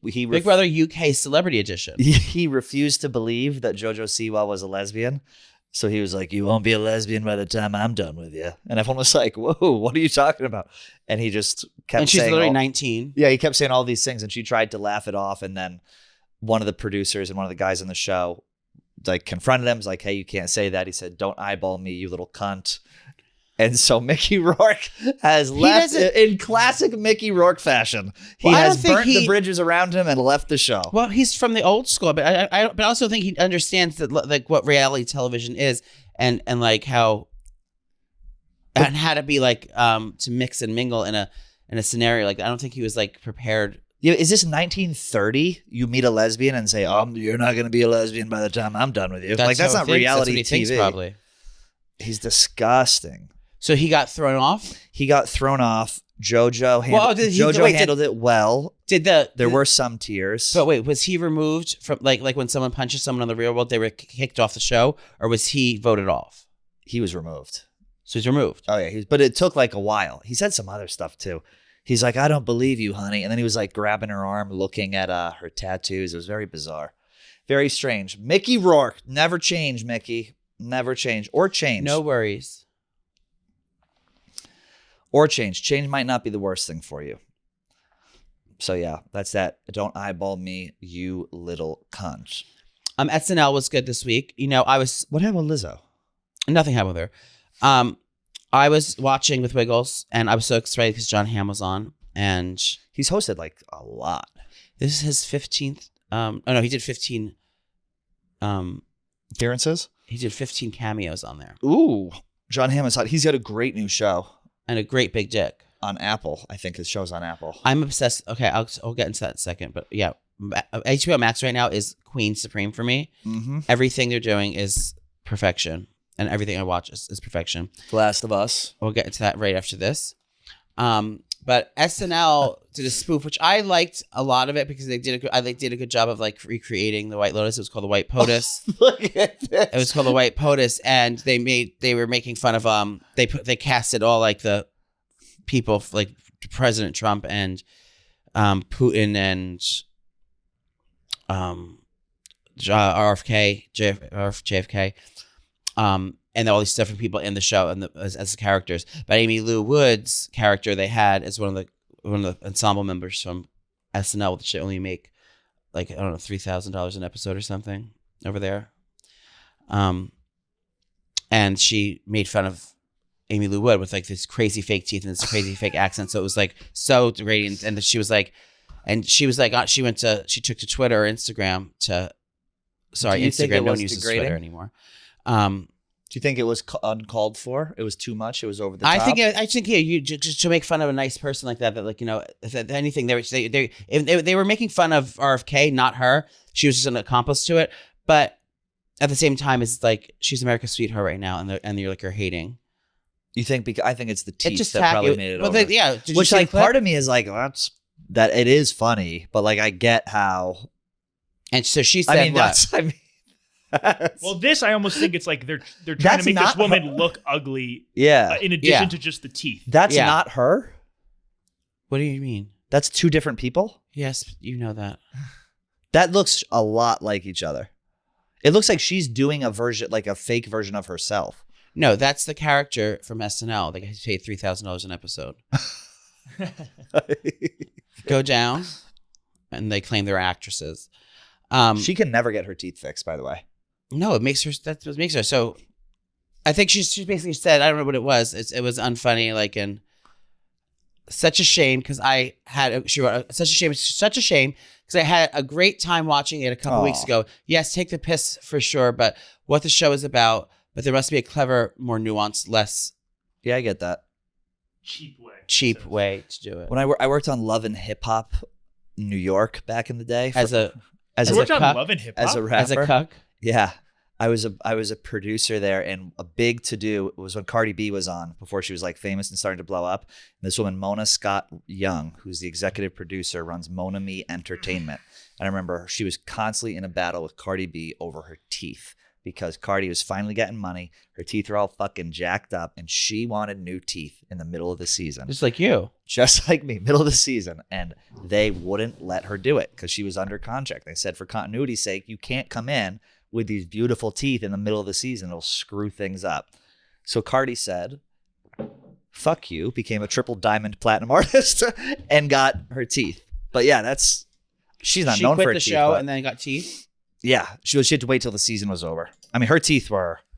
Big Brother UK Celebrity Edition. He refused to believe that JoJo Siwa was a lesbian. So he was like, "You won't be a lesbian by the time I'm done with you." And everyone was like, "Whoa, what are you talking about?" And he just kept saying, and she's literally 19. Yeah, he kept saying all these things, and she tried to laugh it off. And then one of the producers and one of the guys on the show like confronted him. Was like, "Hey, you can't say that." He said, "Don't eyeball me, you little cunt." And so Mickey Rourke has left in classic Mickey Rourke fashion. He has burnt the bridges around him and left the show. Well, he's from the old school, but I also think he understands that like what reality television is and like how and how to be like to mix and mingle in a scenario like I don't think he was like prepared. Yeah, is this 1930? You meet a lesbian and say, "You're not going to be a lesbian by the time I'm done with you." That's not reality TV. Thinks, probably. He's disgusting. So he got thrown off? He got thrown off. JoJo handled it well. There were some tears. But wait, was he removed from like when someone punches someone in the real world, they were kicked off the show, or was he voted off? He was removed. So he's removed. Oh yeah, but it took like a while. He said some other stuff too. He's like, "I don't believe you, honey," and then he was like grabbing her arm, looking at her tattoos. It was very bizarre, very strange. Mickey Rourke never change. Mickey never change or change. No worries. Or change. Change might not be the worst thing for you. So yeah, that's that. Don't eyeball me, you little cunt. SNL was good this week. What happened with Lizzo? Nothing happened with her. I was watching with Wiggles, and I was so excited because John Hamm was on, and he's hosted like a lot. This is his 15th. He did 15 appearances. He did 15 cameos on there. Ooh, John Hamm is hot. He's got a great new show. And a great big dick. On Apple. I think his show's on Apple. I'm obsessed. Okay, I'll get into that in a second. But yeah, HBO Max right now is Queen Supreme for me. Mm-hmm. Everything they're doing is perfection. And everything I watch is perfection. The Last of Us. We'll get into that right after this. But SNL did a spoof, which I liked a lot of it because they did a good job of like recreating the White Lotus. It was called the White POTUS. Look at this. It was called the White POTUS, and they were making fun of they casted all like the people like President Trump and Putin and JFK. And all these different people in the show and as characters. But Amy Lou Wood's character they had as one of the ensemble members from SNL, which they only make like I don't know $3,000 an episode or something over there. And she made fun of Amy Lou Wood with like this crazy fake teeth and this crazy fake accent. So it was like so degrading. And she was like, she took to Twitter or Instagram to. Sorry, Instagram. No one uses Twitter anymore. Do you think it was uncalled for? It was too much. It was over the I top. think you just to make fun of a nice person like that like if anything they were making fun of RFK, not her. She was just an accomplice to it. But at the same time, it's like she's America's sweetheart right now, and you're hating. You think? I think it's the teeth just that probably made it over. Yeah, which part of me is like, well, that it is funny, but like I get how. And so she said, well, this I almost think it's like they're trying to make this woman look ugly. Yeah. In addition to just the teeth. That's not her. What do you mean? That's two different people. Yes, you know that. That looks a lot like each other. It looks like she's doing a version, like a fake version of herself. No, that's the character from SNL. They get paid $3,000 an episode. Go down, and they claim they're actresses. She can never get her teeth fixed, by the way. No, it makes her. That's what makes her. So, I think she basically said, I don't know what it was. It was unfunny, and such a shame because she wrote such a shame because I had a great time watching it a couple weeks ago. Yes, take the piss for sure, but what the show is about. But there must be a clever, more nuanced, less. Yeah, I get that. Cheap way to do it. When I worked on Love and Hip Hop, New York back in the day. As a cuck. Yeah. I was a producer there, and a big to do was when Cardi B was on before she was famous and starting to blow up. And this woman, Mona Scott Young, who's the executive producer, runs Mona Me Entertainment. And I remember she was constantly in a battle with Cardi B over her teeth because Cardi was finally getting money. Her teeth were all fucking jacked up, and she wanted new teeth in the middle of the season. Just like you. Just like me, middle of the season. And they wouldn't let her do it because she was under contract. They said, for continuity's sake, you can't come in with these beautiful teeth in the middle of the season. It'll screw things up. So Cardi said, fuck you, became a triple diamond platinum artist and got her teeth. But yeah, she's not known for her teeth. She quit the show and then got teeth? Yeah, she had to wait till the season was over. I mean, her teeth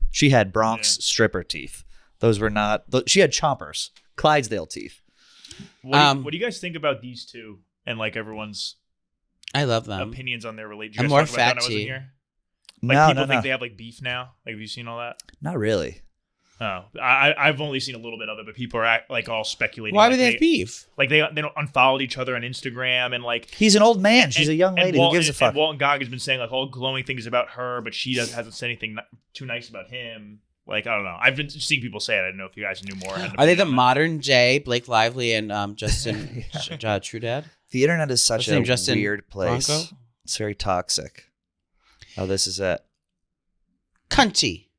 she had Bronx stripper teeth. Those were not, she had chompers, Clydesdale teeth. What do you guys think about these two and everyone's I love them. Opinions on their relationship? I'm more fat teeth. People think they have beef now. Have you seen all that? Not really. Oh, I've only seen a little bit of it, but people are all speculating. Why would they have beef? They don't unfollow each other on Instagram and he's an old man. She's a young lady. Who gives a fuck? And Walton Goggins been saying all glowing things about her, but she hasn't said anything too nice about him. I don't know. I've been seeing people say it. I didn't know if you guys knew more. Are they the modern day Blake Lively and Justin Trudad? The internet is such a Justin weird place. Bronco? It's very toxic. Oh, this is it. Cunty.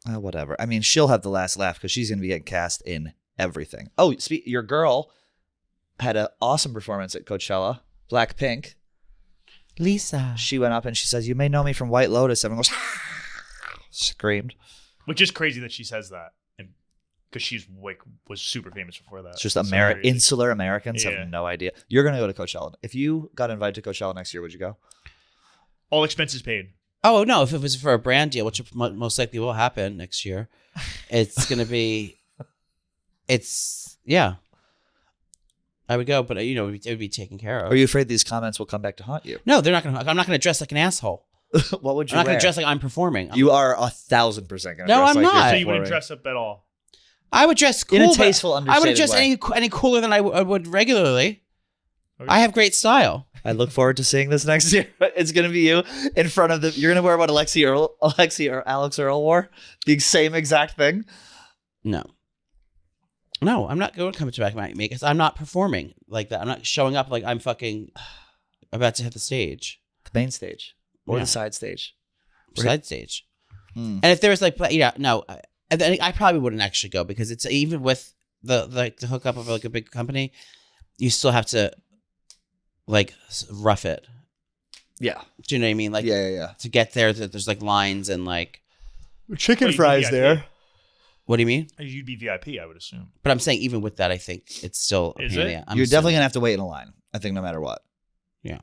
Whatever. I mean, she'll have the last laugh because she's going to be getting cast in everything. Oh, your girl had an awesome performance at Coachella. Blackpink. Lisa. She went up and she says, "You may know me from White Lotus." Everyone goes, screamed. Which is crazy that she says that, because she's was super famous before that. It's just insular Americans have no idea. You're going to go to Coachella. If you got invited to Coachella next year, would you go? All expenses paid. Oh, no. If it was for a brand deal, which most likely will happen next year, it's going to be, yeah. I would go, but it would be taken care of. Are you afraid these comments will come back to haunt you? No, they're not going to. I'm not going to dress like an asshole. What would you I'm not wear? going to dress like I'm performing. You are 1,000% going to dress I'm like not. So you wouldn't dress up at all? I would dress cool. In a tasteful, understated I wouldn't dress way. any cooler than I would regularly. Okay. I have great style. I look forward to seeing this next year. It's going to be you in front of you're going to wear what Alexi or Alex Earl wore? The same exact thing? No, I'm not going to come to back my makeup. I'm not performing like that. I'm not showing up like I'm fucking about to hit the stage. The main stage. Or the side stage. Side stage. And if there was I probably wouldn't actually go because it's even with the hookup of a big company, you still have to rough it. Yeah. Do you know what I mean? Yeah. To get there, there's lines and chicken fries there. What do you mean? You'd be VIP, I would assume. But I'm saying even with that, I think it's still. Is it? You're definitely gonna have to wait in a line. I think no matter what. Yeah.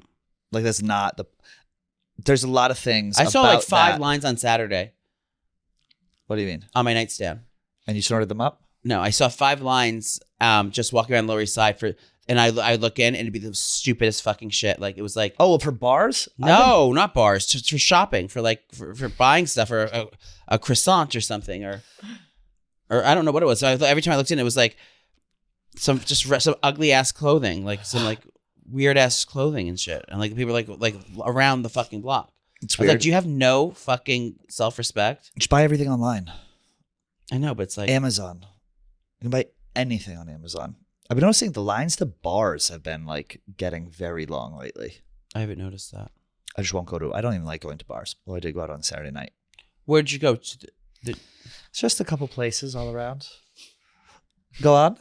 That's not the. There's a lot of things. I saw about 5 lines on Saturday. What do you mean? On my nightstand. And you sorted them up? No, I saw 5 lines just walking around Lower East Side and I look in and it'd be the stupidest fucking shit. Like it was like, oh, for bars? No, not bars. Just for shopping, for buying stuff or a croissant or something or I don't know what it was. So every time I looked in, it was like some ugly ass clothing, like some like weird ass clothing and shit, and like people were like around the fucking block. It's weird. weird. Like, do you have no fucking self-respect? Just buy everything online. I know, but it's like Amazon. You can buy anything on Amazon. I've been noticing the lines to bars have been like getting very long lately. I haven't noticed that. I just won't go to. I don't even like going to bars. Well, I did go out on Saturday night. Where'd you go to? It's just a couple places all around. Go on.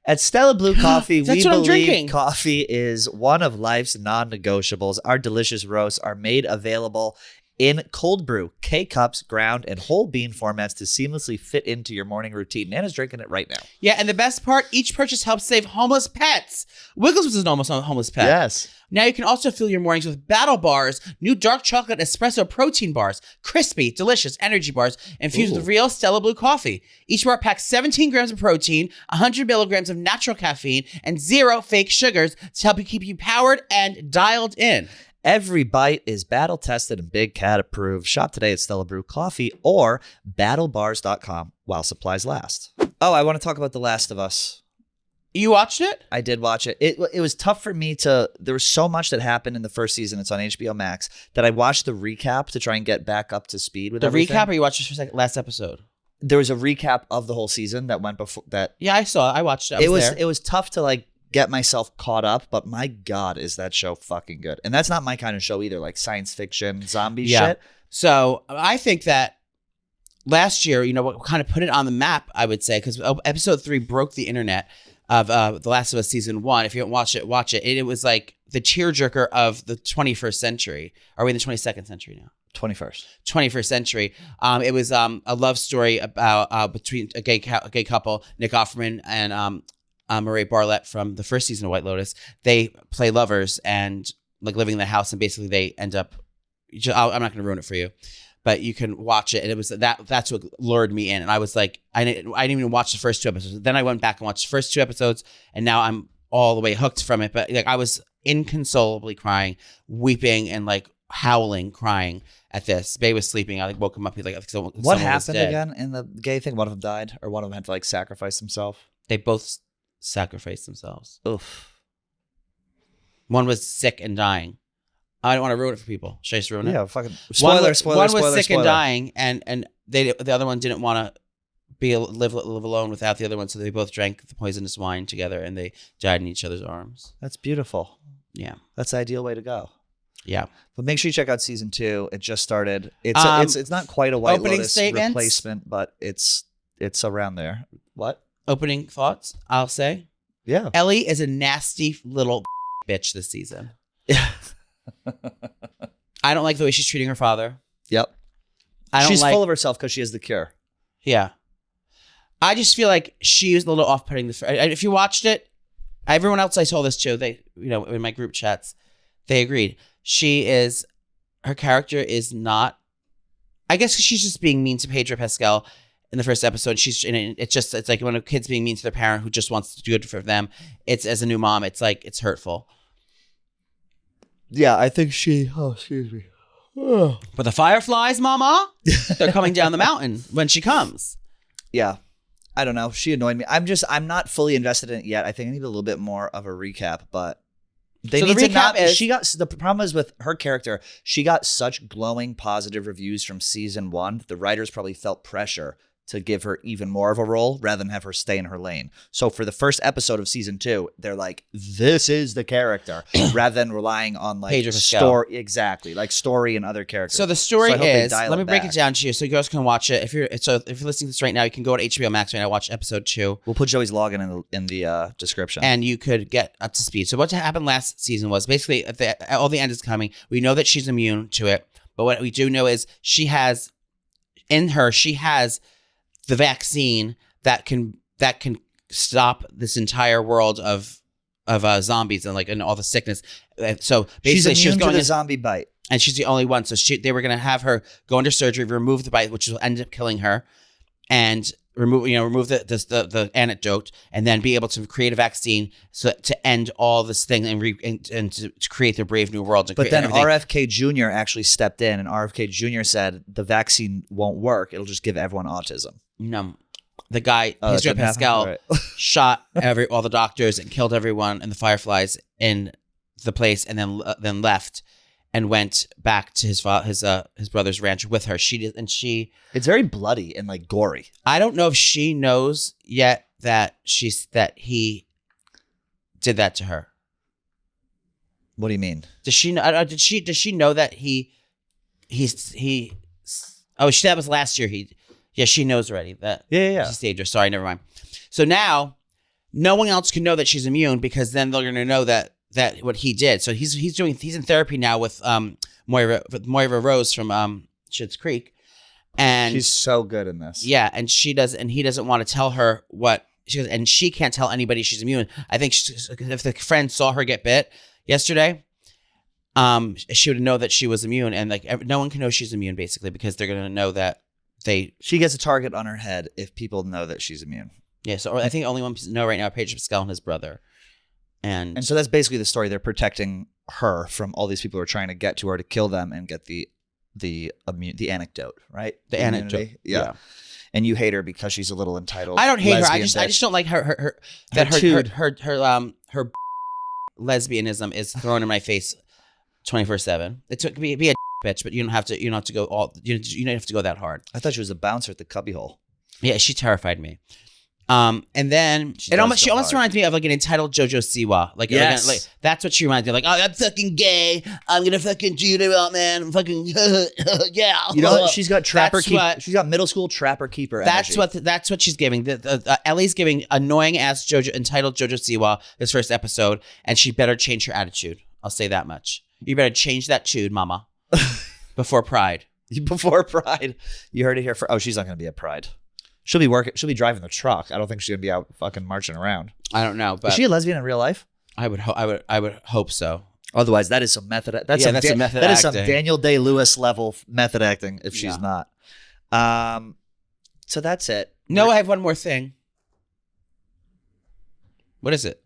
At Stella Blue Coffee, we believe coffee is one of life's non-negotiables. Our delicious roasts are made available in cold brew, K-cups, ground, and whole bean formats to seamlessly fit into your morning routine. Nana's drinking it right now. Yeah, and the best part, each purchase helps save homeless pets. Wiggles was an almost homeless pet. Yes. Now you can also fill your mornings with Battle Bars, new dark chocolate espresso protein bars, crispy, delicious energy bars infused with real Stella Blue coffee. Each bar packs 17 grams of protein, 100 milligrams of natural caffeine, and 0 fake sugars to help you keep you powered and dialed in. Every bite is battle tested and Big Cat approved. Shop today at Stella Brew Coffee or battlebars.com while supplies last. Oh, I want to talk about The Last of Us. You watched it? I did watch it. It was tough for me to. There was so much that happened in the first season. It's on HBO Max that I watched the recap to try and get back up to speed with everything. The recap, or you watched the last episode? There was a recap of the whole season that went before that. Yeah, I saw it. I watched it. It was tough to like get myself caught up, but my God, is that show fucking good. And that's not my kind of show either, like science fiction, zombie shit. So I think that last year, what kind of put it on the map, I would say, because episode 3 broke the internet of The Last of Us season 1. If you haven't watched it, watch it. It was like the tearjerker of the 21st century. Are we in the 22nd century now? 21st century. It was a love story about between a gay couple, Nick Offerman and Marie Bartlett from the first season of White Lotus. They play lovers and like living in the house, and basically they end up. I'm not going to ruin it for you, but you can watch it. And it was that's what lured me in, and I was like, I didn't even watch the first 2 episodes. Then I went back and watched the first 2 episodes, and now I'm all the way hooked from it. But like I was inconsolably crying, weeping, and like howling, crying at this. Babe was sleeping. I like woke him up. He's like, what happened again in the gay thing? One of them died, or one of them had to like sacrifice himself. They both sacrificed themselves. Oof. One was sick and dying. I don't want to ruin it for people. Should I just ruin it? Yeah, fucking spoiler. One was sick and dying, and the other one didn't want to live alone without the other one, so they both drank the poisonous wine together, and they died in each other's arms. That's beautiful. Yeah, that's the ideal way to go. Yeah, but make sure you check out season 2. It just started. It's not quite a White Lotus replacement, but it's around there. What? Opening thoughts, I'll say. Yeah. Ellie is a nasty little bitch this season. Yeah. I don't like the way she's treating her father. Yep. She's full of herself because she has the cure. Yeah. I just feel like she was a little off-putting. If you watched it, everyone else I told this to, they, in my group chats, they agreed. Her character is not, I guess she's just being mean to Pedro Pascal in the first episode. It's like when a kid's being mean to their parent who just wants to do good for them. It's as a new mom, it's like, it's hurtful. Yeah, I think excuse me. But the fireflies, mama, they're coming down the mountain when she comes. Yeah. I don't know. She annoyed me. I'm not fully invested in it yet. I think I need a little bit more of a recap, but the problem is with her character, she got such glowing positive reviews from season 1 that the writers probably felt pressure to give her even more of a role rather than have her stay in her lane. So for the first episode of season 2, they're like, this is the character, rather than relying on like story. Exactly. Like story and other characters. So the story is, let me break it down to you so you guys can watch it. If you're listening to this right now, you can go to HBO Max right now, watch episode 2. We'll put Joey's login in the description. And you could get up to speed. So what happened last season was basically all the end is coming. We know that she's immune to it. But what we do know is she has the vaccine that can stop this entire world of zombies and all the sickness. So basically, she's immune to the zombie bite, and she's the only one. So they were going to have her go under surgery, remove the bite, which will end up killing her. and remove the antidote, and then be able to create a vaccine to end all this thing and to create their brave new world. But then RFK Jr. actually stepped in, and RFK Jr. said the vaccine won't work. It'll just give everyone autism. No, the guy, Pedro Pascal, right. shot all the doctors and killed everyone and the Fireflies in the place, and then left and went back to his brother's ranch with her. It's very bloody and like gory. I don't know if she knows yet that he did that to her. What do you mean? Does she know? Does she know that he? Oh, that was last year. She knows already that. Yeah. She staged her. Sorry, never mind. So now, no one else can know that she's immune, because then they're going to know that what he did. So he's in therapy now with Moira Rose from Schitt's Creek, and she's so good in this. Yeah, and he doesn't want to tell her what she goes, and she can't tell anybody she's immune. I think if the friend saw her get bit yesterday, she would know that she was immune, and like no one can know she's immune basically, because they're going to know that she gets a target on her head if people know that she's immune. Yeah, so I think only one person know right now, Pedro Pascal and his brother. And so that's basically the story. They're protecting her from all these people who are trying to get to her to kill them and get the anecdote, right? The anecdote. Yeah. And you hate her because she's a little entitled. I don't hate her. I just don't like her lesbianism is thrown in my face 24/7. It took me be a bitch, but you don't have to go all you don't have to go that hard. I thought she was a bouncer at the cubbyhole. Yeah, she terrified me. And then she almost reminds me of like an entitled JoJo Siwa. Like, yes. Like that's what she reminds me of. Like, oh, I'm fucking gay. I'm gonna fucking do it out, man. I'm fucking yeah. You know, she's got she's got middle school trapper keeper. That's what she's giving. Ellie's giving annoying ass entitled JoJo Siwa this first episode, and she better change her attitude. I'll say that much. You better change that tude, mama, before Pride. Before Pride, you heard it here. She's not gonna be at Pride. She'll be working. She'll be driving the truck. I don't think she's gonna be out fucking marching around. I don't know, but is she a lesbian in real life? I would hope so. Otherwise, that is some method. That is some Daniel Day-Lewis level method acting. If she's not, so that's it. No, I have one more thing. What is it?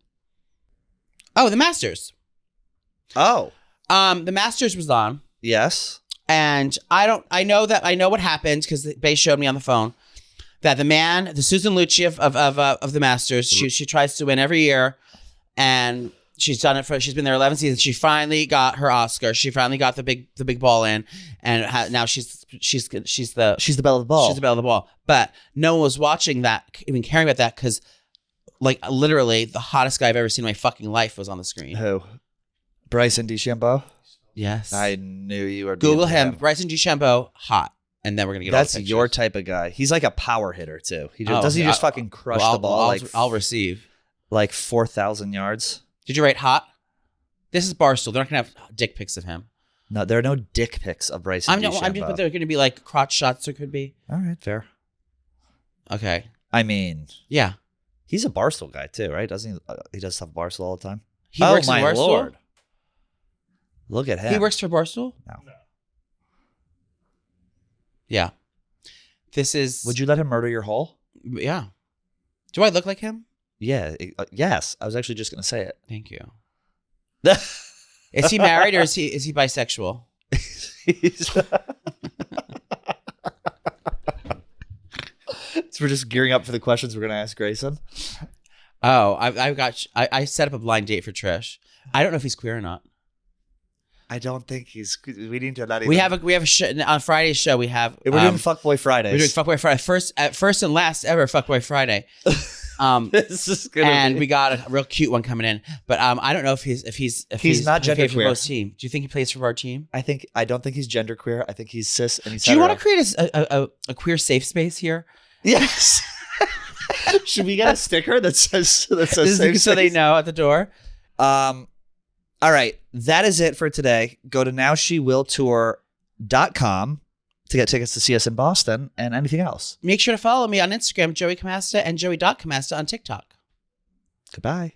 Oh, the Masters. Oh, the Masters was on. Yes, and I know what happened because Bay showed me on the phone. That the Susan Lucci of the Masters, she tries to win every year, and she's been there 11 seasons. She finally got her Oscar. She finally got the big ball in, and now she's the belle of the ball. She's the belle of the ball. But no one was watching that, even caring about that, because like literally the hottest guy I've ever seen in my fucking life was on the screen. Who? Bryson DeChambeau. Yes, I knew you were. Google him, Bryson DeChambeau, hot. And then we're gonna get. That's your type of guy. He's like a power hitter too. Doesn't he just fucking crush the ball? I'll receive like 4,000 yards. Did you write hot? This is Barstool. They're not gonna have dick pics of him. No, there are no dick pics of Bryson. But they're gonna be like crotch shots. There could be. All right, fair. Okay. I mean, yeah, he's a Barstool guy too, right? Doesn't he? He does stuff Barstool all the time. He works for Barstool. Lord. Look at him. He works for Barstool. No. Yeah. This is... Would you let him murder your hole? Yeah. Do I look like him? Yeah. Yes. I was actually just going to say it. Thank you. Is he married or is he bisexual? So we're just gearing up for the questions we're going to ask Grayson. Oh, I set up a blind date for Trish. I don't know if he's queer or not. I don't think he's. We need to not even. We have a show on Friday's show. We have we're doing Fuckboy Fridays. We're doing Fuckboy Friday first and last ever Fuckboy Friday. This is gonna and we got a real cute one coming in, but I don't know if he's not genderqueer. For team. Do you think he plays for our team? I don't think he's genderqueer. I think he's cis and he's. Do you want to create a queer safe space here? Yes. Should we get a sticker that says safe space? So they know at the door? All right, that is it for today. Go to nowshewilltour.com to get tickets to see us in Boston and anything else. Make sure to follow me on Instagram, Joey Camasta, and Joey.Camasta on TikTok. Goodbye.